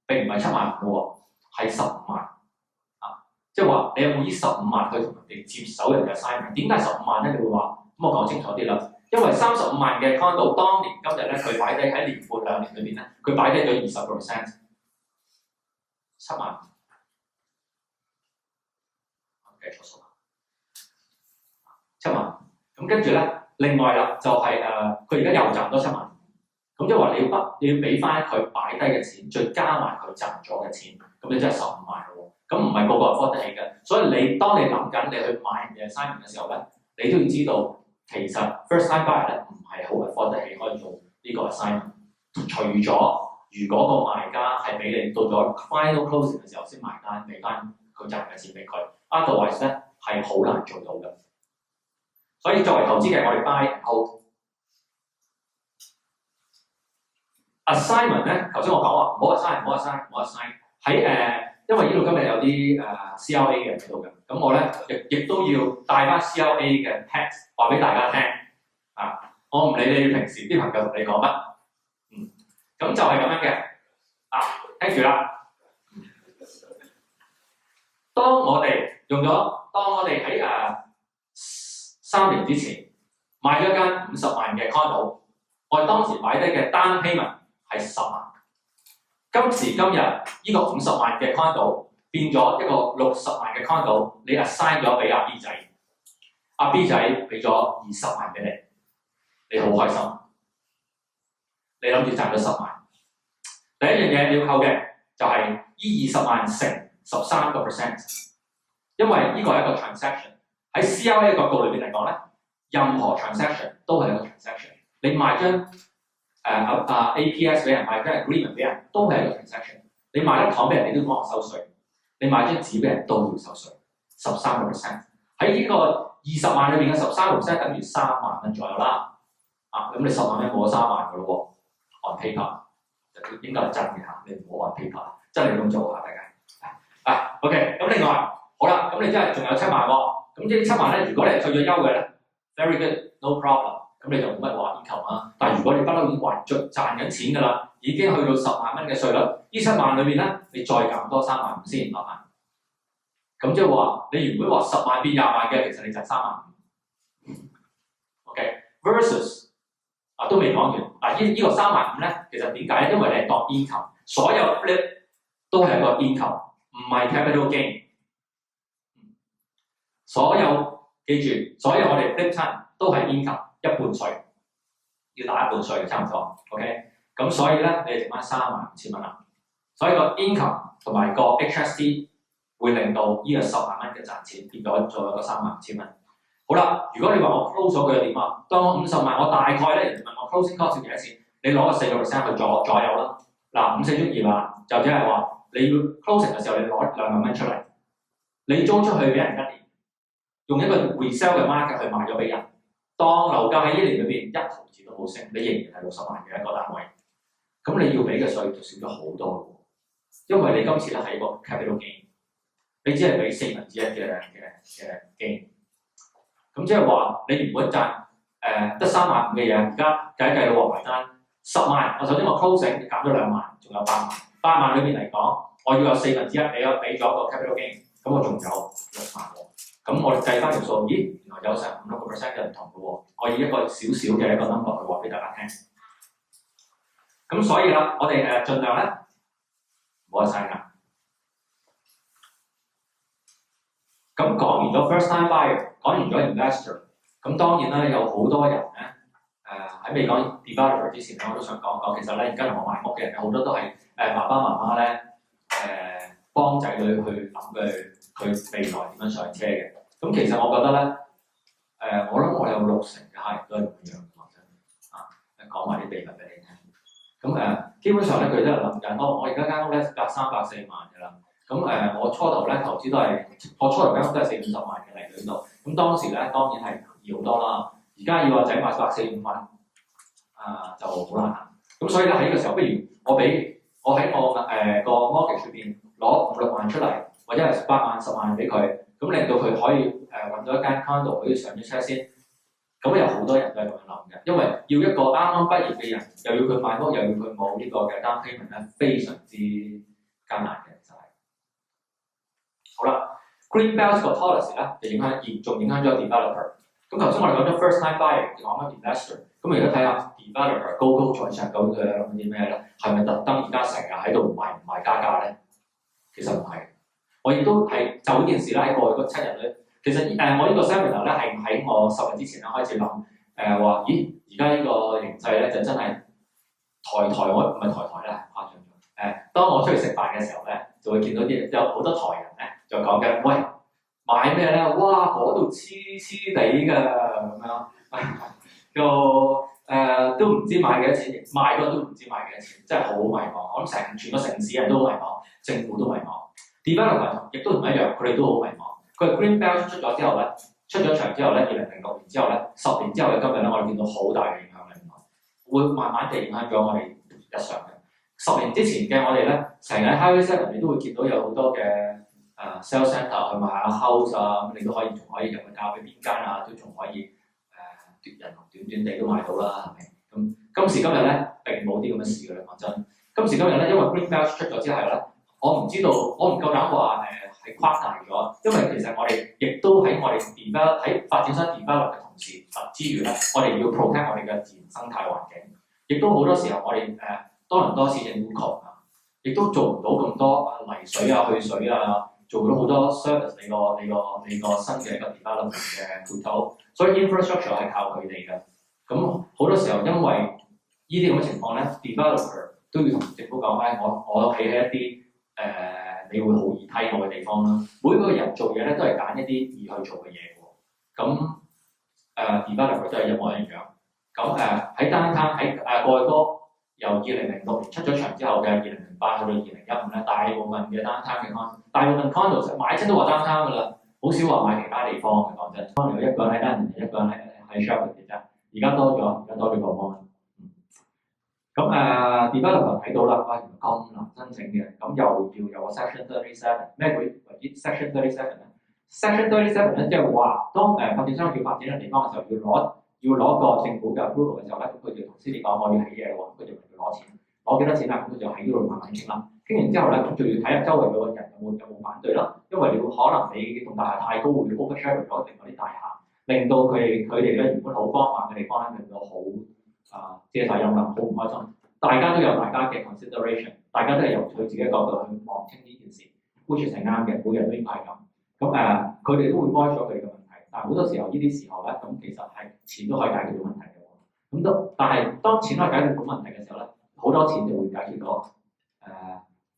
並唔係7萬嘅喎，係15萬即係話你有冇呢15萬去同人哋接手人嘅 assignment？ 點解15萬咧？你會話咁我講清楚啲啦。因為35萬嘅 condo， 當年今日咧，佢擺低喺年半2年裏邊咧，佢擺低咗20%，7萬，計錯數啦，7萬。咁跟住咧，另外啦，就係佢而家又賺多7萬，咁即係話你要俾翻佢擺低嘅錢，再加埋佢賺咗嘅錢，咁你真係15萬咯喎。咁唔係個個 afford 得起嘅，所以當你諗緊你去買人嘅 assignment 嘅時候咧，你都要知道。其實 first time buyer 咧唔係好 afford 得起可以做呢個 assignment， 除咗如果個賣家係俾你到咗 final closing 嘅時候先埋單，俾翻佢賺嘅錢俾佢 ，otherwise 咧係好難做到嘅。所以作為投資嘅我哋 buy and hold assignment 咧，頭先我講話唔好 assign 喺因為呢度今日有啲CLA 嘅人喺度嘅，咁我咧亦都要帶翻 CLA 嘅 text 話俾大家聽我唔理你平時啲朋友同你講乜，咁就係咁樣嘅聽住啦。當我哋喺3年之前買咗間50萬嘅 condo， 我哋當時擺低嘅 down payment 係10萬。今時今日呢個50萬嘅 condo 變咗一個60萬嘅 condo， 你 assign 咗俾阿 B 仔，阿 B 仔俾咗20萬俾你，你好開心，你諗住賺咗10萬。第一樣嘢你要扣嘅就係呢20萬乘13%，因為呢個係一個 transaction。喺 CLA 嘅角度裏邊嚟講咧，任何 transaction 都係一個 transaction。你買張APS 俾人，買張 agreement 俾人，都係一個 transaction。你買粒糖俾人，你都幫我收稅；你買張紙俾人，都要收稅13%。喺呢個20萬裏邊嘅13%等於3萬蚊左右啦。咁你10萬蚊冇咗3萬嘅咯喎 ，on paper 應該係真嘅嚇，你唔好 on paper， 真係咁做下大家。OK， 咁另外好啦，咁你真係仲有7萬喎。咁呢7萬咧，如果你係退咗休嘅咧 ，very good，no problem。咁你就冇乜話要求啊。但係如果你不嬲已經還盡賺緊錢㗎啦，已經去到10萬蚊嘅稅率，呢7萬裏邊咧，你再減多3萬先，麻煩。咁即係話你原本話10萬變20萬嘅，其實你就係3萬5。OK，versus 都未講完。呢個3萬5咧，其實點解咧？因為你係當 income， 所有 flip 都係一個 income， 唔係 capital gain。所有記住，所有我哋 flip 親都係 income， 一半稅，要打一半稅，差唔多。OK， 咁所以咧，你剩翻35000蚊啦。所以個 income 同埋個 HST 會令到呢個10萬蚊嘅賺錢變咗做一個35000蚊。好啦，如果你話我 close 咗佢又點啊？當我50萬，我大概咧，人哋問我 closing cost 要幾多錢？你攞個4% 去左右啦。嗱，5、4足2萬，就即係話你要 closing 嘅時候，你攞2萬蚊出嚟，你租出去俾人1年，用一個 resell 嘅 market 去賣咗俾人。當樓價喺1年裏邊1毫子都冇升，你仍然係60萬嘅一個單位。咁你要俾嘅稅就少咗好多，因為你今次咧係一個 capital gain， 你只係俾1/4嘅gain。咁即係話你原本賺得3萬5嘅嘢，而家計一計到埋單10萬。我首先我 closing 減咗2萬，仲有8萬。8萬裏面嚟講，我要有1/4，你俾咗個 capital gain， 咁我仲有6萬喎。咁我哋計翻條數，咦，原來有成5-6% 嘅唔同嘅喎。我以一個少少嘅一個 number 去話俾大家聽。咁所以啦，我哋盡量咧唔好嘥㗎。咁講完咗 first time buyer， 講完咗 investor， 咁當然啦，有好多人咧喺未講 developer 之前咧，我都想講講，其實咧而家同我買屋嘅人好多都係爸爸媽媽咧幫仔女去諗佢未來點樣上車嘅。咁其實我覺得咧我諗我有60%嘅客人都係咁樣講真講埋啲秘密俾你聽。咁基本上咧佢都係諗緊，我而家間屋咧隔300-4萬㗎啦。咁我初頭咧投資都係，我初頭間屋都係40-50萬嘅嚟到呢度。咁當時咧當然係易好多啦。而家要個仔買140-50萬就好難。咁所以咧喺呢個時候，不如我喺我個 mortgage 入邊攞5-6萬出嚟，或者係8萬、10萬俾佢，咁令到佢可以揾到一間 condo 可以上咗車先。咁有好多人都係咁樣諗嘅，因為要一個啱啱畢業嘅人，又要佢買屋，又要佢冇呢個嘅 down payment 咧，非常之艱難嘅就係。好啦 ，Greenbelt 個 policy 咧就嚴重影響咗 developer。咁頭先我哋講咗 first time buyer， 講緊 investor。咁而家睇下 developer 高高在上究竟佢諗啲咩咧？係咪特登而家成日喺度賣加價咧？其實唔係。我亦都係就呢件事咧喺過去嗰7日咧。其實我呢個 seminar 咧係喺我10日之前咧開始諗，話咦而家呢個形勢咧就真係台我唔係台咧誇張咗。當我出去食飯嘅時候咧，就會見到有好多台人咧就講緊，喂買咩咧？哇嗰度黐黐地㗎咁樣，又都唔知買幾多錢，賣咗都唔知賣幾多錢，真係好迷茫。我諗全個城市人都好迷茫，政府都迷茫 ，developer 亦都唔一樣，佢哋都好迷茫。佢 Greenbelt 出咗之後咧，出咗場之後咧，2006年之後咧，10年之後嘅今日咧，我哋見到好大嘅影響力，會慢慢地影響咗我哋日常嘅。10年之前嘅我哋咧，成日喺 Highway 7你都會見到有好多嘅sales centre 去賣下 house 啊，咁你都可以仲可以入去交俾邊間啊，都仲可以人同短地都買到啦，係咪？咁今時今日咧並冇啲咁嘅事㗎啦，講真。今時今日咧，因為 Greenbelt 出咗之後咧，我唔知道，我唔夠膽話係誇大咗，因為其實我哋亦都喺我哋 develop 喺發展商 develop 嘅同時之餘咧，我哋要 protect 我哋嘅自然生態環境，亦都好多時候我哋多倫多市政府窮啊，亦都做唔到咁多泥水啊、去水啊，做唔到好多 service 你個新嘅一個 development 嘅配套，所以 infrastructure 係靠佢哋嘅。咁好多時候因為呢啲咁嘅情況咧 ，developer 都要同政府講，我起喺一啲你會好易批我嘅地方啦。每個人做嘢咧都係揀一啲易去做嘅嘢喎。咁developer 都係一模一樣。咁喺downtown喺過去多由2006年出咗場之後嘅2008去到2015咧，大部分嘅 downtown 嘅 condo， 大部分 condo 買親都話 downtown 㗎啦，好少話買其他地方嘅。講真，可能有一個人喺 London， 一個人喺 Shelburne 嘅啫。而家多咗個 mon。咁developer 睇到啦，哇原來咁難申請嘅，咁又要有個 Section 37，咩為之 Section 37咧 ？Section 37咧即係話，當發展商要發展嘅地方嘅時候，要攞個政府嘅 approval 嘅時候咧，咁佢就同 city 講我要起嘢喎，佢就問佢攞錢，攞幾多錢啊？咁佢就喺呢度慢慢傾啦。傾完之後咧，咁仲要睇下周圍嘅人有冇反對啦，因為你可能你棟大廈太高會 overshare 咗另外啲大廈，令到佢哋咧原本好光猛嘅地方咧，令到好借勢飲好唔開心。大家都有大家嘅 consideration， 大家都係由佢自己角度去望清呢件事 ，which 係啱嘅，每人都應該係咁。咁佢哋都會開咗佢哋嘅問題，但係好多時候呢啲時候咧，咁其實係錢都可以解決到問題嘅喎。但係當錢可以解決到問題嘅時候咧，好多錢就會解決到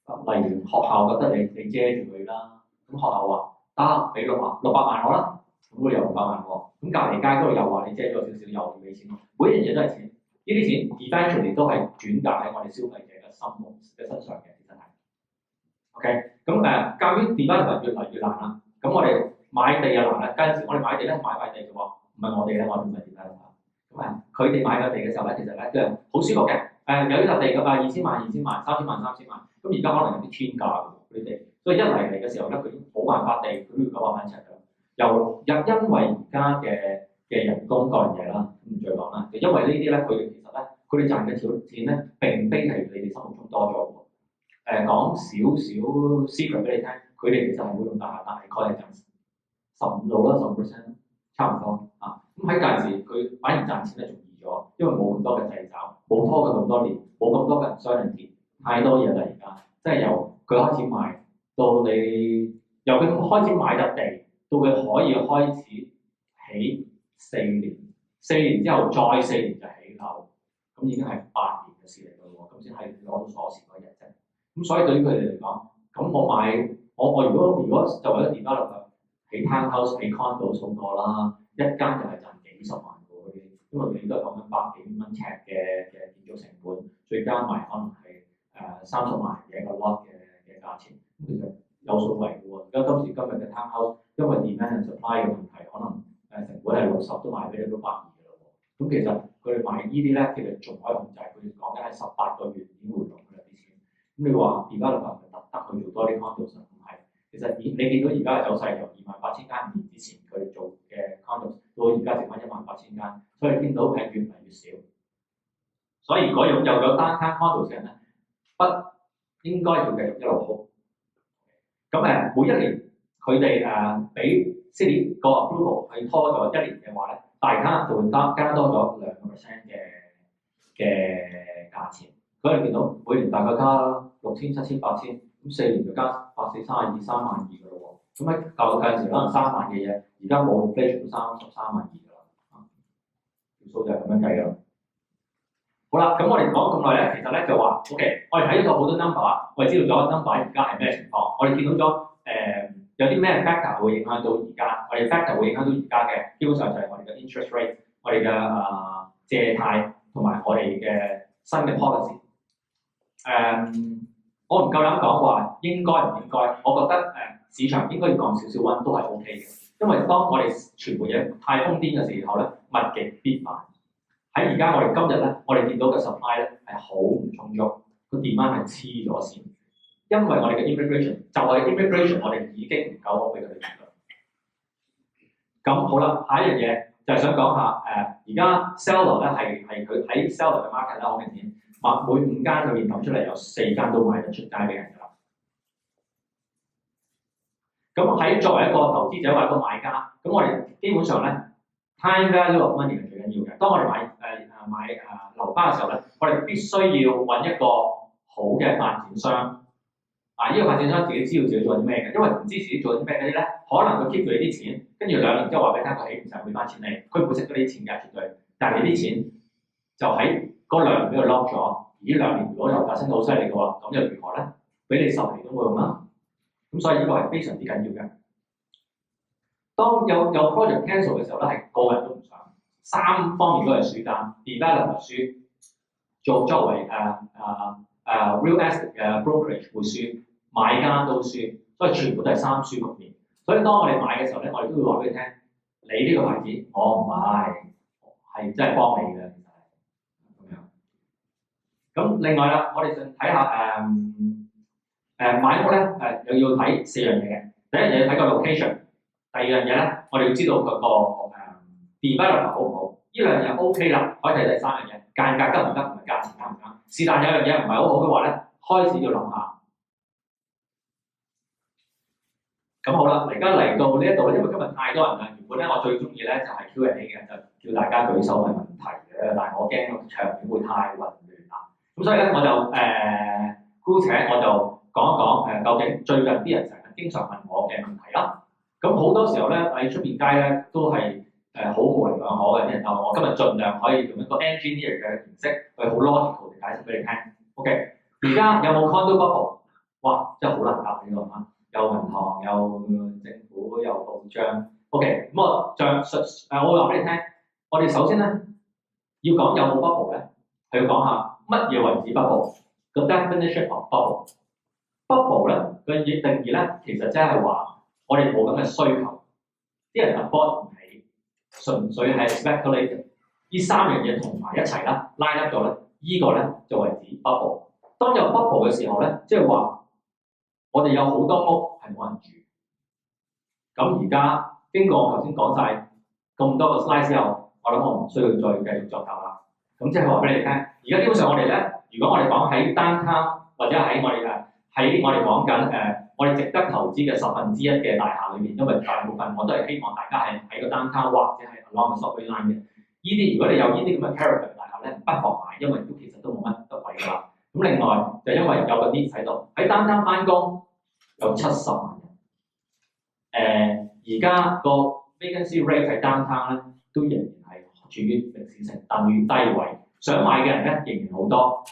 例如學校覺得你遮住佢啦，咁學校話得俾600萬我啦，咁佢又600萬喎，咁隔離街嗰度又話你遮咗少少，又要俾錢咯，每一樣嘢都係錢，呢啲錢 eventually 都係轉嫁喺我哋消費者嘅身上嘅，其實係 OK。咁鑑於 development 越嚟越難啦，咁我哋買地又難啦，嗰陣時我哋買地咧買塊地嘅喎，唔係我哋咧，我哋唔係 development。咁佢哋買個地嘅時候咧，其實咧都係好舒服嘅。有啲笪地嘅2000萬、2000萬、3000萬、3000萬，咁而家可能有啲天價嘅佢哋，所以一嚟嘅時候咧，佢冇辦法地，佢都要900萬一尺㗎。又因為而家嘅人工嗰樣嘢啦，唔再講啦，就因為呢啲咧，佢哋其實咧，佢哋賺嘅錢咧並非係你哋心目中多咗喎。講少 secret 俾你聽，佢哋其實係每棟大廈大概係賺15%啦，15%差唔多啊。咁喺嗰陣時，佢反而賺錢係仲易咗，因為冇咁多嘅掣肘，冇拖佢咁多年，冇咁多嘅人相連結，太多嘢啦而家，即係由佢開始賣到你，由佢開始買笪地到佢可以開始起4年，4年之後再4年就起樓，咁已經係8年嘅事嚟㗎喎，咁先係攞到鎖匙嗰日啫。咁所以對於佢哋嚟講，咁我如果就為咗 develop 起 townhouse 起 condo 數過啦，一間就係賺幾十萬喎嗰啲，因為你都係講緊百幾蚊尺嘅建築成本，再加埋可能係30萬嘅一個 lot 嘅價錢，咁其實有數為嘅喎。而家今時今日嘅 townhouse 因為 demand and supply 嘅問題，可能成本係60都賣俾你都120嘅咯喎。咁其實佢哋賣呢啲咧，其實仲可以控制，佢哋講緊係18個月已經回籠㗎啦啲錢。咁你話而家樓價特登去做多啲 condo 唔係，其實你見到而家嘅走勢由28000間5年之前佢哋做嘅 condo 到而家剩翻18000間，所以見到係越嚟越少。所以如果擁有咗單間 condo 嘅人咧，不應該要繼續一路 hold。咁每一年佢哋俾 city 個 approval 係拖咗1年嘅話咧，大家就會加多咗2% 嘅價錢。所以你見到每年大概加6000、7000、8000，咁4年就加8、4、32、3萬2㗎咯喎。咁喺舊陣時可能3萬嘅嘢，而家冇 inflation 都33萬2㗎啦。條數就係咁樣計㗎。好啦，咁我哋講咁耐咧，其實咧就話 OK， 我哋睇咗好多 number， 我哋知道咗 number 而家係咩情況，我哋見到咗有啲咩 factor 會影響到而家，我哋 factor 會影響到而家嘅，基本上就係我哋嘅 interest rate， 我哋嘅借貸同埋我哋嘅新嘅 policy。我唔夠膽講話應該唔應該，我覺得市場應該要降少少溫都係 OK 嘅，因為當我哋全部嘢太瘋癲嘅時候咧，物極必反。喺而家我哋今日咧，我哋見到嘅 supply 咧係好唔充足，個 demand 係黐咗線，因為我哋嘅 immigration 就係 immigration， 我哋已經唔夠好俾佢哋用啦。咁好啦，下一樣嘢就係想講下而家 seller 咧係佢喺 seller 嘅 market 咧好明顯。每5間裏面揼出嚟有4間都賣得出街俾人㗎啦。咁喺作為一個投資者或者一個買家，咁我哋基本上咧 time value of money 係最緊要嘅。當我哋買樓花嘅時候咧，我哋必須要揾一個好嘅發展商。呢個發展商自己知道自己做緊啲咩嘅，因為唔知自己做緊啲咩嗰啲咧，可能佢 keep 住你啲錢，跟住2年之後話俾你聽佢起唔成，會翻錢你，佢唔會食到你啲錢嘅絕對。但係你啲錢就喺嗰2年俾佢 lock 咗，而呢2年如果樓價升到好犀利嘅話，咁又如何咧？俾你10年都冇用啦。咁所以呢個係非常之緊要嘅。當有 project cancel 嘅時候咧，係個人都唔想，3方面都係輸單 ，developer 輸，作為real estate 嘅 brokerage 會輸，買家都輸，所以全部都係3輸局面。所以當我哋買嘅時候咧，我哋都會話俾你聽，你呢個牌子我唔買，係真係幫你嘅。咁另外啦，我哋就睇下買屋咧又要睇4樣嘢嘅。第一樣嘢睇個 location， 第2樣嘢咧，我哋要知道佢個developer 好唔好。呢2樣嘢 OK 啦，可以睇第3樣嘢，間隔得唔得，同埋價錢啱唔啱。是但有樣嘢唔係好好嘅話咧，開始要諗下咁好啦，而家嚟到呢一度咧，因為今日太多人啦，原本咧我最中意咧就係 Q&A 嘅，就叫大家舉手問問題嘅，但係我驚個場面會太混亂啦。咁所以咧我就姑且我就講一講究竟最近啲人成日經常問我嘅問題啦。咁好多時候咧喺出邊街咧都係好模棱兩可嘅啲人，我今日盡量可以用一個 engineer 嘅形式去好 logical 地解釋俾你聽。OK， 而家有冇 condo bubble？ 哇，真係好難答呢個啊！有銀行，有政府，有報章。OK， 咁我會話俾你聽，我哋首先咧要講有冇 bubble 咧，係要講下乜嘢為止 bubble， 個 definition of bubble。bubble 咧嘅定義咧，其實即係話我哋冇咁嘅需求，啲人 afford 唔起，純粹係 speculate。呢三樣嘢同埋一齊啦，line up咗咧，依個咧就為止 bubble。當有 bubble 嘅時候咧，即係話我哋有好多屋係冇人住。咁而家經過我頭先講晒咁多個 slide 之後，我諗我唔需要再繼續作答啦。咁即係話俾你聽，而家基本上我哋咧，如果我哋講喺 downtown 或者喺我哋講緊我哋值得投資嘅1/10嘅大廈裏面，因為大部分我都係希望大家係喺個 downtown 或者係 along the subway line 嘅。呢啲如果你有呢啲咁嘅 character 嘅大廈咧，不妨買，因為都其實都冇乜得位㗎啦。咁另外就因為有個 need 喺度，喺 downtown 翻工有70萬人。而家個 vacancy rate 喺 downtown 咧，都仍然係處於歷史性等於低位，想買嘅人咧仍然好多。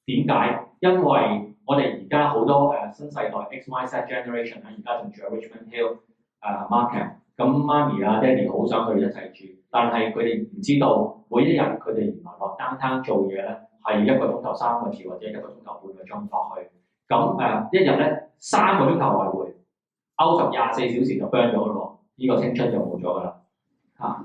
點解？因為我哋而家好多新世代 XYZ generation 咧，而家仲住喺 Richmond Hill、Markham， 咁媽咪啊、爹哋好想佢哋一齊住，但係佢哋唔知道每一日佢哋原來落 downtown 做嘢咧係1個鐘頭3個字或者1個鐘頭半個鐘落去，咁一日咧3個鐘頭來回。out of 24小時就 burn 咗咯，呢個青春就冇咗㗎啦嚇。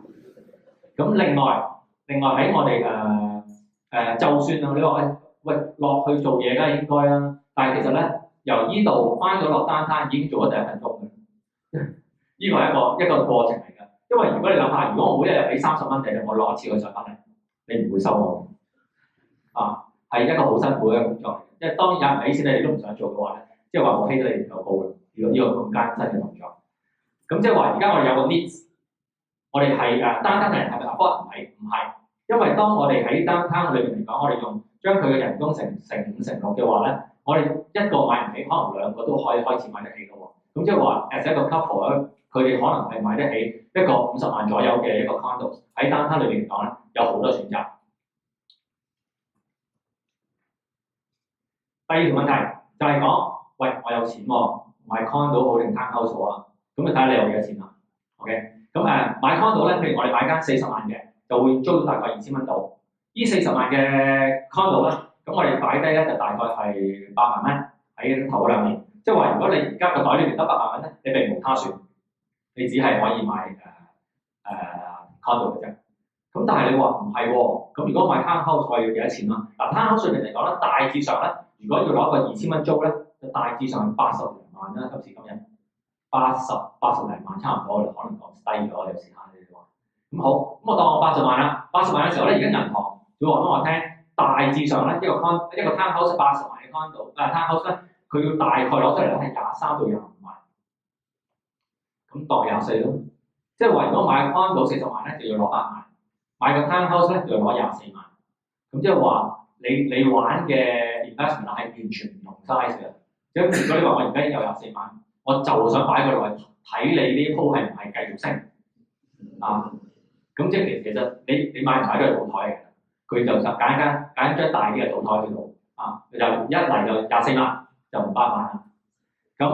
咁另外喺我哋就算啊，你話喂落去做嘢梗係應該啦，但係其實咧由依度翻咗落downtown已經做咗第1份工嘅，呢個係一個過程嚟㗎。因為如果你諗下，如果我每一日俾30蚊你，我攞一次去上班咧，你唔會收我啊，係一個好辛苦嘅工作嚟嘅。即係當有人俾錢你都唔想做嘅話咧，即係話我 pay 得你唔夠高啦。呢個咁艱辛嘅動作，咁即係話而家我哋有個 needs， 我哋係downtown嘅人係咪 afford 唔係？唔係，因為當我哋喺downtown裏面嚟講，我哋將佢嘅人工乘5乘6嘅話咧，我哋一個買唔起，可能2個都可以開始買得起嘅喎。咁即係話 as 一個 couple 咧，佢哋可能係買得起一個50萬左右嘅一個 condo， 喺 downtown 裏面嚟講咧，有好多選擇。第二條問題就係講，喂，我有錢喎。買 condo 好定 townhouse 好啊？咁你睇下你有幾多錢啦。OK， 咁買 condo 咧，譬如我哋買間40萬嘅，就會租到大概2000蚊度。呢40萬嘅 condo 咧，咁我哋擺低咧就大概係8萬蚊喺頭嗰2年。即係話，如果你而家個袋裏面得8萬蚊咧，你並無他選，你只係可以買condo 嘅啫。咁但係你話唔係喎，咁如果買 townhouse 我要幾多錢啊？嗱 townhouse 裏面嚟講咧，大致上咧，如果要攞個2000蚊租咧，就大致上80零萬啦。今時今日80零萬差唔多啦，可能講低咗有時嚇你哋話。咁好，咁我當我80萬啦。80萬嘅時候咧，而家銀行會話俾我聽，大致上咧一個 townhouse 80萬嘅 condo，townhouse 咧佢要大概攞出嚟咧係23到25萬。咁當24咯，即係話如果買 condo 40萬咧，就要攞8萬。買個 townhouse 咧就要攞24萬，咁即係話你玩嘅 investment 係完全唔同 size 嘅。即係如果你話我而家有24萬，我就想擺個落去睇你呢鋪係唔係繼續升啊？咁即係其實你買唔買都係賭台嚟嘅，佢就揀一張大啲嘅賭台喺度啊，就一嚟就24萬，就唔8萬啦。咁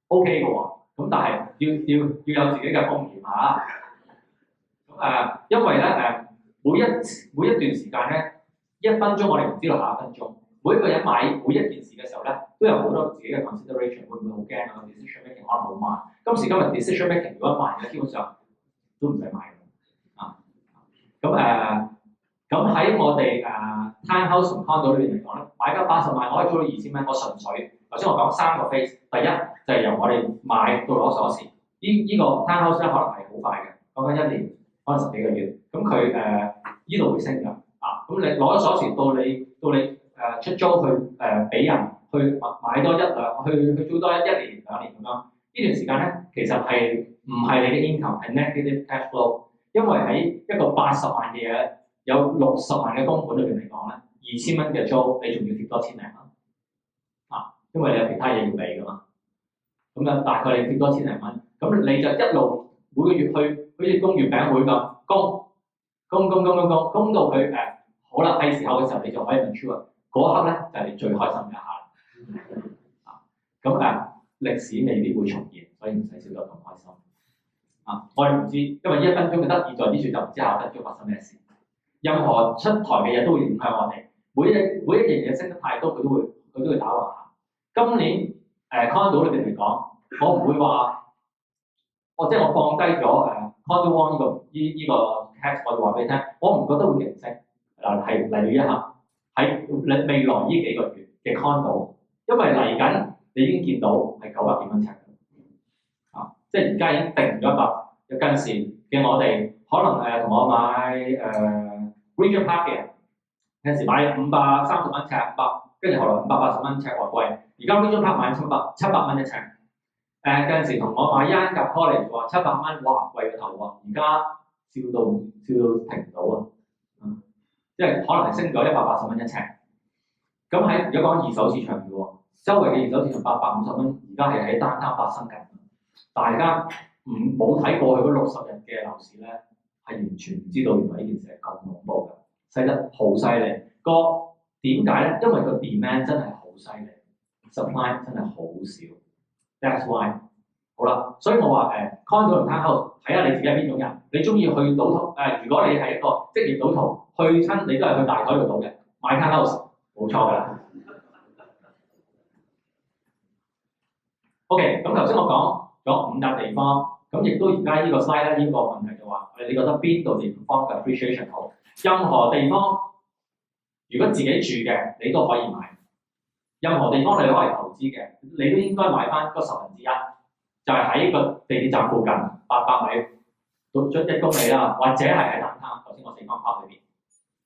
OK 嘅喎，咁但係要有自己嘅風險嚇。因為咧每一段時間咧1分鐘我哋唔知道下1分鐘，每一個人買每一件事嘅時候咧都有好多自己嘅 consideration， 會唔會好驚啊 ？decision making 可能好慢。今時今日 decision making 如果慢嘅，基本上都唔使買啊。咁喺我哋townhouse 同 condo 裏邊嚟講咧，買家80萬我可以租到2000蚊，我純粹頭先我講3個 phase， 第一就係由我哋買到攞鎖匙，呢個 townhouse 咧可能係好快嘅，講緊1年。可能10幾個月，咁佢依度會升㗎啊！咁你攞咗鎖匙到你出租去俾人去買多去租多1年2年咁樣，呢段時間咧，其實係唔係你嘅 income 係 negative cash flow，因為喺一個80萬嘅嘢，有60萬嘅供款裏邊嚟講咧，2000蚊嘅租你仲要貼多千零蚊因為你有其他嘢要俾噶嘛，咁樣大概你貼多千零蚊，咁你就一路每個月去好似供月餅會咁供到佢好啦，係時候嘅時候你就可以 mature，嗰刻咧就係你最開心嘅一下咁歷史未必會重現，所以唔使笑得咁開心我哋唔知，因為呢1分鐘嘅得意在之處就唔知下1分鐘發生咩事。任何出台嘅嘢都會影響我哋，每一樣嘢升得太多，佢都會打橫行。今年condo 裏邊嚟講，我唔會話我放低咗condo one 呢個 tax， 我就話俾你聽，我唔覺得會勁升係嚟一下喺未來呢幾個月嘅 condo， 因為嚟緊你已經見到係900幾蚊尺即係而家已經定咗有陣時嘅我哋可能同我買Regent Park 嘅人，有陣時買530蚊尺跟住後來580蚊尺話貴，而家 Regent Park 買700蚊一尺。有陣時同我買 Young College 話700蚊，哇貴過頭喎！而家笑到停唔到即係可能係升咗180蚊一尺。咁喺而家講二手市場嘅喎，周圍嘅二手市場850蚊，而家係喺單單發生緊。大家冇睇過去嗰60日嘅樓市咧，係完全唔知道原來呢件事係咁恐怖嘅，細得好犀利。點解咧？因為個 demand 真係好犀利 ，supply 真係好少。That's why 好啦，所以我話condo 同 townhouse 睇下你自己係邊種人，你中意去賭徒如果你係一個職業賭徒，去親你都係去大台度賭嘅，買 townhouse 冇錯㗎啦。OK， 咁頭先我講咗5笪地方，咁亦都而家呢個 slide 咧，呢個問題就話你覺得邊度地方嘅 appreciation 好？任何地方如果自己住嘅，你都可以買。任何地方你攞嚟投資嘅，你都應該買翻嗰1/10，就係喺個地鐵站附近800米到1公里啦，或者係喺南灘頭先我4方塊裏邊，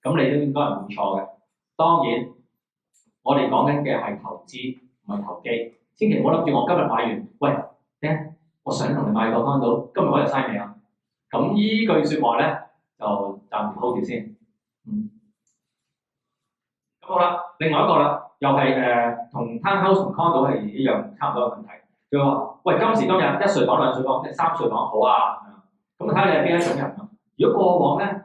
咁你都應該係唔錯嘅。當然，我哋講緊嘅係投資，唔係投機。千祈唔好諗住我今日買完，喂，聽，我想同你買個 condo，今日嗰日嘥未啊？咁依句説話咧，就暫時 hold 住先。咁好啦，另外一個啦。又係同 townhouse 同 condo 係一樣差唔多嘅問題。佢話：喂，今時今日1睡房、2睡房、3睡房好啊。咁睇下你係邊一種人啊？如果過往咧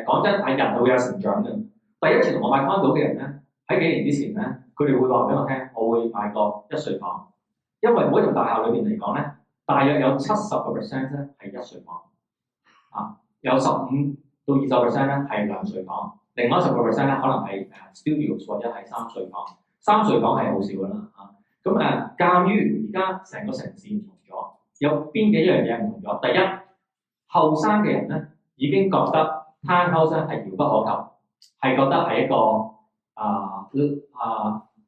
講真係人係會有成長嘅。第一次同我買 condo 嘅人咧，喺幾年之前咧，佢哋會話俾我聽，我會買個1睡房，因為每一棟大廈裏邊嚟講咧，大約有70% 咧係1睡房，有15到20% 咧係2睡房。另外10%咧，可能係studios 或者係3睡房，3睡房係好少噶啦咁鑑於而家成個城市唔同咗，有邊幾樣嘢唔同咗？第一，後生嘅人咧已經覺得 townhouse 係遙不可及，係覺得係一個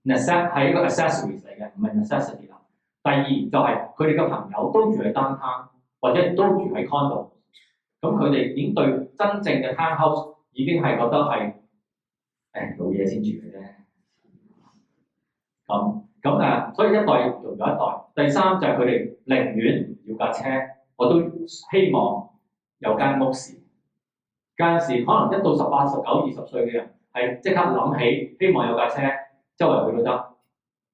係一個 accessories 嚟嘅，唔係 necessity 啦。第二就係佢哋嘅朋友都住喺 downtown 或者都住喺 condo， 咁佢哋已經對真正嘅 townhouse已經係覺得係老嘢先住嘅啫。所以一代用咗一代。第三就係佢哋寧願要架車，我都希望有間屋時。有陣時可能1到18、19、20歲嘅人係即刻諗起希望有架車，周圍去都得。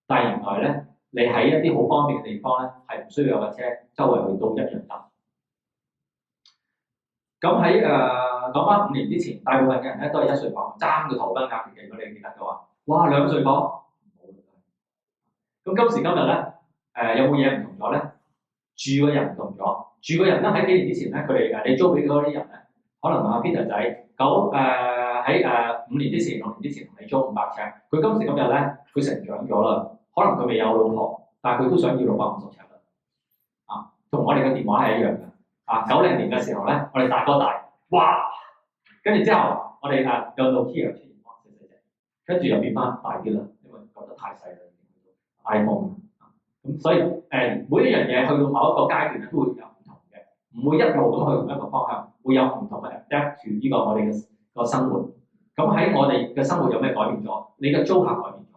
但係原來咧，你喺一啲好方便嘅地方咧，係唔需要有架車，周圍去都一樣得。咁喺講翻5年之前，大部分嘅人咧都係1睡房，爭到頭崩額裂嘅。如果你記得嘅話，哇2睡房，咁今時今日咧，有冇嘢唔同咗咧？住嘅人唔同咗，住嘅人咧喺幾年之前咧，佢哋你租俾嗰啲人咧，可能阿 Peter 仔喺5年之前、6年之前同你租500尺，佢今時今日咧，佢成長咗啦，可能佢未有老婆，但係佢都想要650尺啦。同我哋嘅電話係一樣嘅。90年嘅時候咧，我哋大哥大，哇！跟住之後，我哋有 Nokia 出現翻細細隻，跟住又變翻大啲啦，因為覺得太細啦，iPhone。咁所以每一樣嘢去到某一個階段咧，都會有唔同嘅，唔會一路咁去同一個方向，會有唔同嘅 adapt to 呢個我哋嘅個生活。咁喺我哋嘅生活有咩改變咗？你嘅租客改變咗，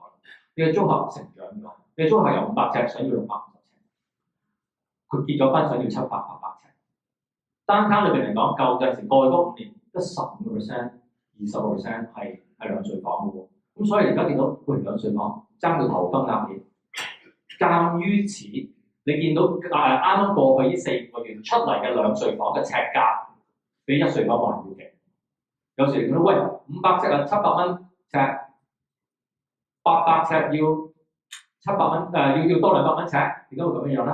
你嘅租客成長咗，你嘅租客由500尺想要650尺。佢結咗婚想要700、800尺。Downtown裏邊嚟講，舊陣時過去嗰5年得15%、20% 係兩睡房嘅喎。咁所以而家見到兩睡房爭到頭昏額熱。鑑於此，你見到啱啱過去呢4個月出嚟嘅兩睡房嘅尺價，比1睡房還要勁。有時見到喂500尺啊，700蚊尺，800尺要700蚊，要多200蚊尺，點解會咁樣咧？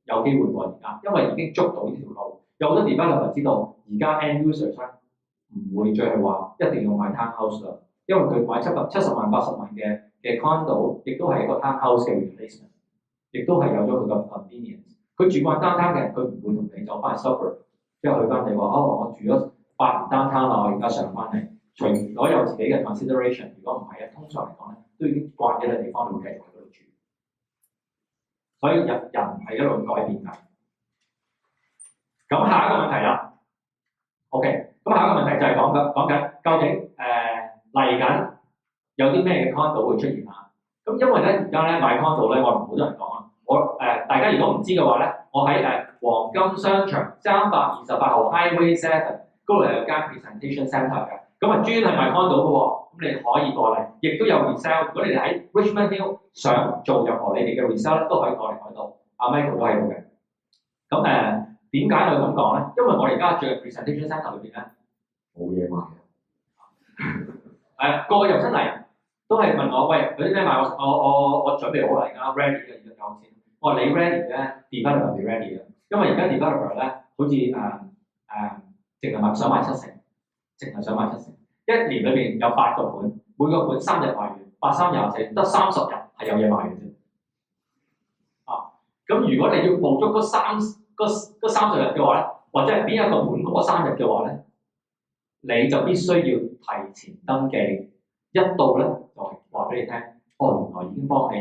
有機會喎而家，因為已經捉到呢條路。有好多 developer 知道，而家 end users 咧唔會再係話一定要買 townhouse 啦，因為佢買70萬、80萬嘅 condo， 亦都係一個 townhouse 嘅 replacement， 亦都係有咗佢個 convenience。佢住慣 downtown 嘅人，佢唔會同你走翻去 suburb， 即係去翻你話我住咗8年 downtown 啦，我而家上翻嚟。除咗有自己嘅 consideration， 如果唔係通常嚟講咧，都已經慣咗嘅地方，你會繼續喺嗰度住。所以人係一路改變㗎。咁下一個問題啦 ，OK， 咁下一個問題就係講緊究竟嚟緊有啲咩嘅 condo 會出現啊？咁因為咧而家咧買 condo 咧，我同好多人講啊，大家如果唔知嘅話咧，我喺黃金商場328號 Highway 7嗰度有間 presentation centre 嘅，咁啊專係賣 condo 嘅喎，咁你可以過嚟，亦都有 resell。如果你哋喺 Richmond Hill 想做任何你哋嘅 resell 咧，都可以過嚟嗰度。阿 Michael 都喺度嘅。咁點解我咁講咧？因為我而家住嘅 presentation centre 裏邊咧冇嘢賣嘅。個個入出嚟都係問我，喂，有啲咩賣？我準備好啦，而家 ready 嘅，而家講先。我話你 ready 咧 ，developer 未 ready 嘅，因為而家 developer 咧好似淨係想賣7成，淨係想賣7成。1年裏邊有8個盤，每個盤3日賣完，8、3、24，得30日係有嘢賣嘅啫。咁如果你要捕捉嗰30日嘅話咧，或者係邊一個盤嗰3日嘅話咧，你就必須要提前登記。一到咧就係話俾你聽，原來已經幫你，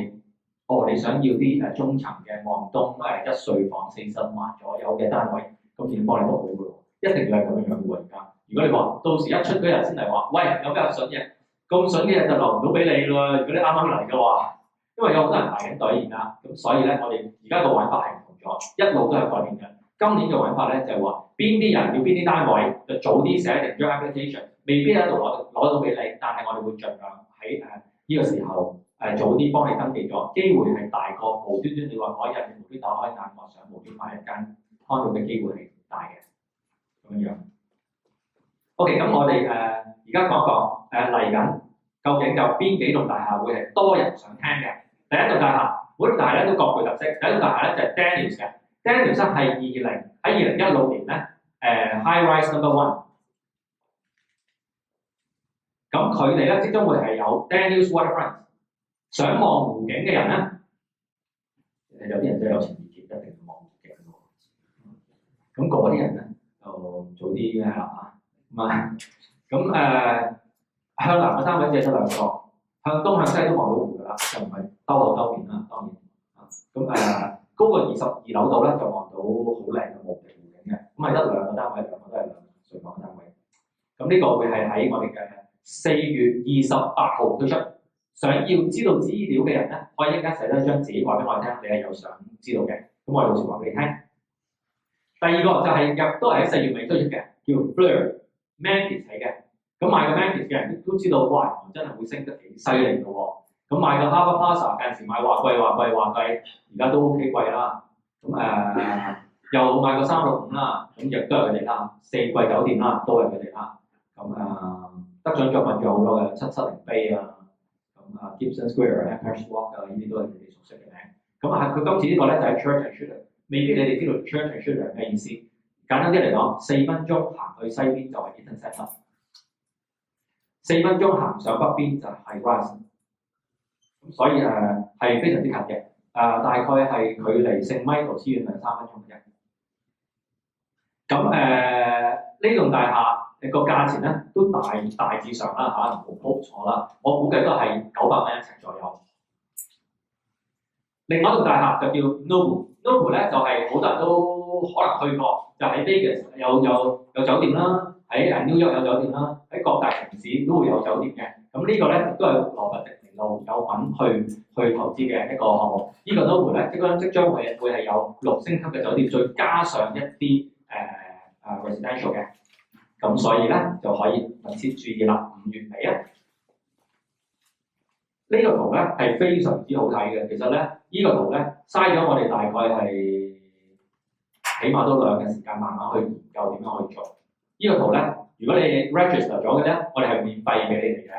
你想要啲中層嘅望東1睡房40萬左右嘅單位，咁已經幫你都好嘅喎。一定要係咁樣樣嘅喎而家。如果你話到時一出嗰日先嚟話，喂，有咩筍嘅，咁筍嘅就留唔到俾你咯。如果你啱啱嚟嘅話，因為有好多人排緊隊而家，咁所以咧我哋而家個玩法係唔同咗，一路都係改變緊。今年嘅玩法咧就係話邊啲人要邊啲單位，就早啲寫定張 application， 未必喺度攞到俾你，但係我哋會盡量喺呢個時候早啲幫你登記咗，機會係大過無端端你話我一日無端打開眼話想無端買一間康到嘅機會係大嘅咁樣。OK， 咁我哋而家講講嚟緊究竟有邊幾棟大廈會係多人想聽嘅？第一棟大廈，每棟大廈咧都各具特色。第一棟大廈咧就係 Daniels 嘅 ，Daniels 係喺2016年咧High Rise No. 1。咁佢哋咧即將會係有 Daniels Waterfront， 想望湖景嘅人咧，有啲人真係有情意結，一定要望湖景喎。咁嗰啲人咧就早啲咩啦向南嘅單位只係得2個，向東向西都望到湖㗎啦，就唔係兜口兜面啦，當然高過22樓度咧就望到好靚嘅湖景嘅，咁係得2個單位，2個都係2睡房嘅單位。咁呢個會係喺我哋嘅4月28號推出。想要知道資料嘅人咧，可以一陣寫低一張紙話俾我聽，你係有想知道嘅，咁我到時話俾你聽。第二個就係都係喺4月尾推出嘅，叫 Fleur Mantis 嚟嘅。咁買個 Mantis 嘅人都知道，哇！真係會升得幾犀利嘅喎。咁買個 Harbour Plaza 近時買話貴，而家都 OK 貴啦。咁又買個365啦，咁亦都係佢哋啦。四季酒店啦，都係佢哋啦。咁得獎作品仲有好多嘅770 Bay 啊，咁Gibson Square、Empire Walk 啊，呢啲都係佢哋熟悉嘅名。咁佢今次呢個咧就係 Church and Shooter， 未必你哋知道 Church and Shooter 係咩意思？簡單啲嚟講，4分鐘行去西邊就係 Eaton Centre， 4分鐘行上北邊就係 Ryerson， 咁所以係非常之近嘅。大概係距離聖 Michael 醫院係3分鐘嘅啫。咁呢棟大廈個價錢咧都大致上啦嚇，唔好錯啦，我估計都係900蚊一尺左右。另外一棟大廈就叫 Noble 咧，就係好多人都可能去過，就喺 Vegas 有酒店啦，喺New York 有酒店啦，喺各大城市都會有酒店嘅。咁呢個咧都係羅拔迪尼路有份去投資嘅一個項目。呢個 Nobu 咧，即將會係有6星級嘅酒店，再加上一啲residential 嘅，咁所以咧就可以密切注意啦。5月尾啊，呢個圖咧係非常之好睇嘅。其實咧呢個圖咧嘥咗我哋大概係起碼都2日時間，慢慢去研究點樣去做。呢個圖咧，如果你 register 咗嘅咧，我哋係免費俾你哋嘅。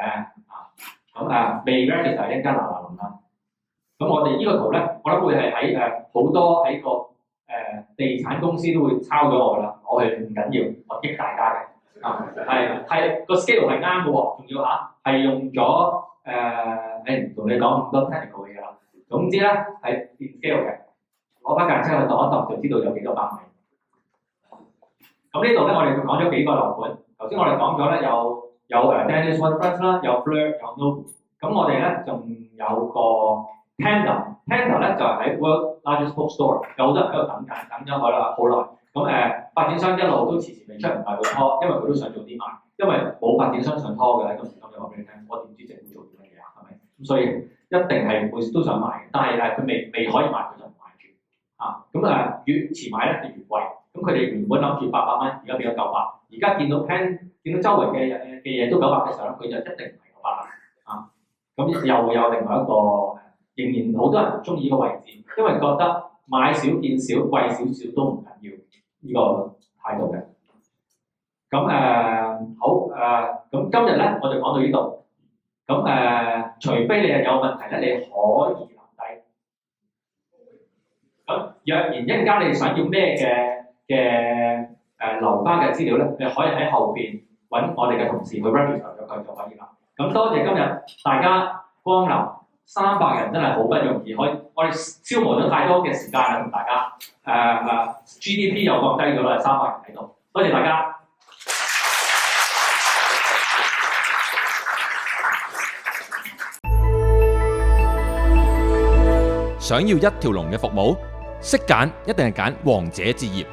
咁未 register 一陣間嗱啦。咁我哋呢個圖咧，我諗會係喺好多喺個地產公司都會抄咗我㗎啦，我係唔緊要，我激大家嘅。係個 scale 係啱嘅喎，仲要係用咗唔同你講咁多 technical 嘅嘢啦。總之咧係變 scale 嘅，攞把間尺去度一度就知道有幾多百米。咁呢度咧，我哋講咗幾個樓盤。頭先我哋講咗咧有Daniels Waterfront 啦，有 Fleur， 有 Nobu。咁我哋咧仲有個 Panda 咧就係喺 World Largest Bookstore， 有好多人喺度等咗好耐。咁發展商一路都遲遲未出，唔係佢拖，因為佢都想早啲賣，因為冇發展商想拖嘅。今時今日話俾你聽，我點知政府做啲乜嘢啊？係咪？咁所以一定係會都想賣嘅，但係佢未可以賣，佢就唔賣住。越遲買咧就越貴。咁佢哋原本諗住800蚊，而家變咗900。而家見到周圍嘅嘢都900嘅時候咧，佢就一定唔係900啦。咁又會有另外一個仍然好多人中意呢個位置，因為覺得買少見少，貴少少都唔緊要，呢個態度嘅。咁咁今日咧我就講到呢度。咁除非你係有問題咧，你可以留低。咁若然一陣間你想要咩嘅留翻嘅資料咧，你可以喺後邊揾我哋嘅同事去 register 咗佢就可以啦。咁多謝今日大家光臨，300人真係好不容易，我哋消磨咗太多嘅時間啦，同大家GDP 又降低咗啦，300人喺度，多謝大家。想要一條龍嘅服務，識揀一定係揀王者置業。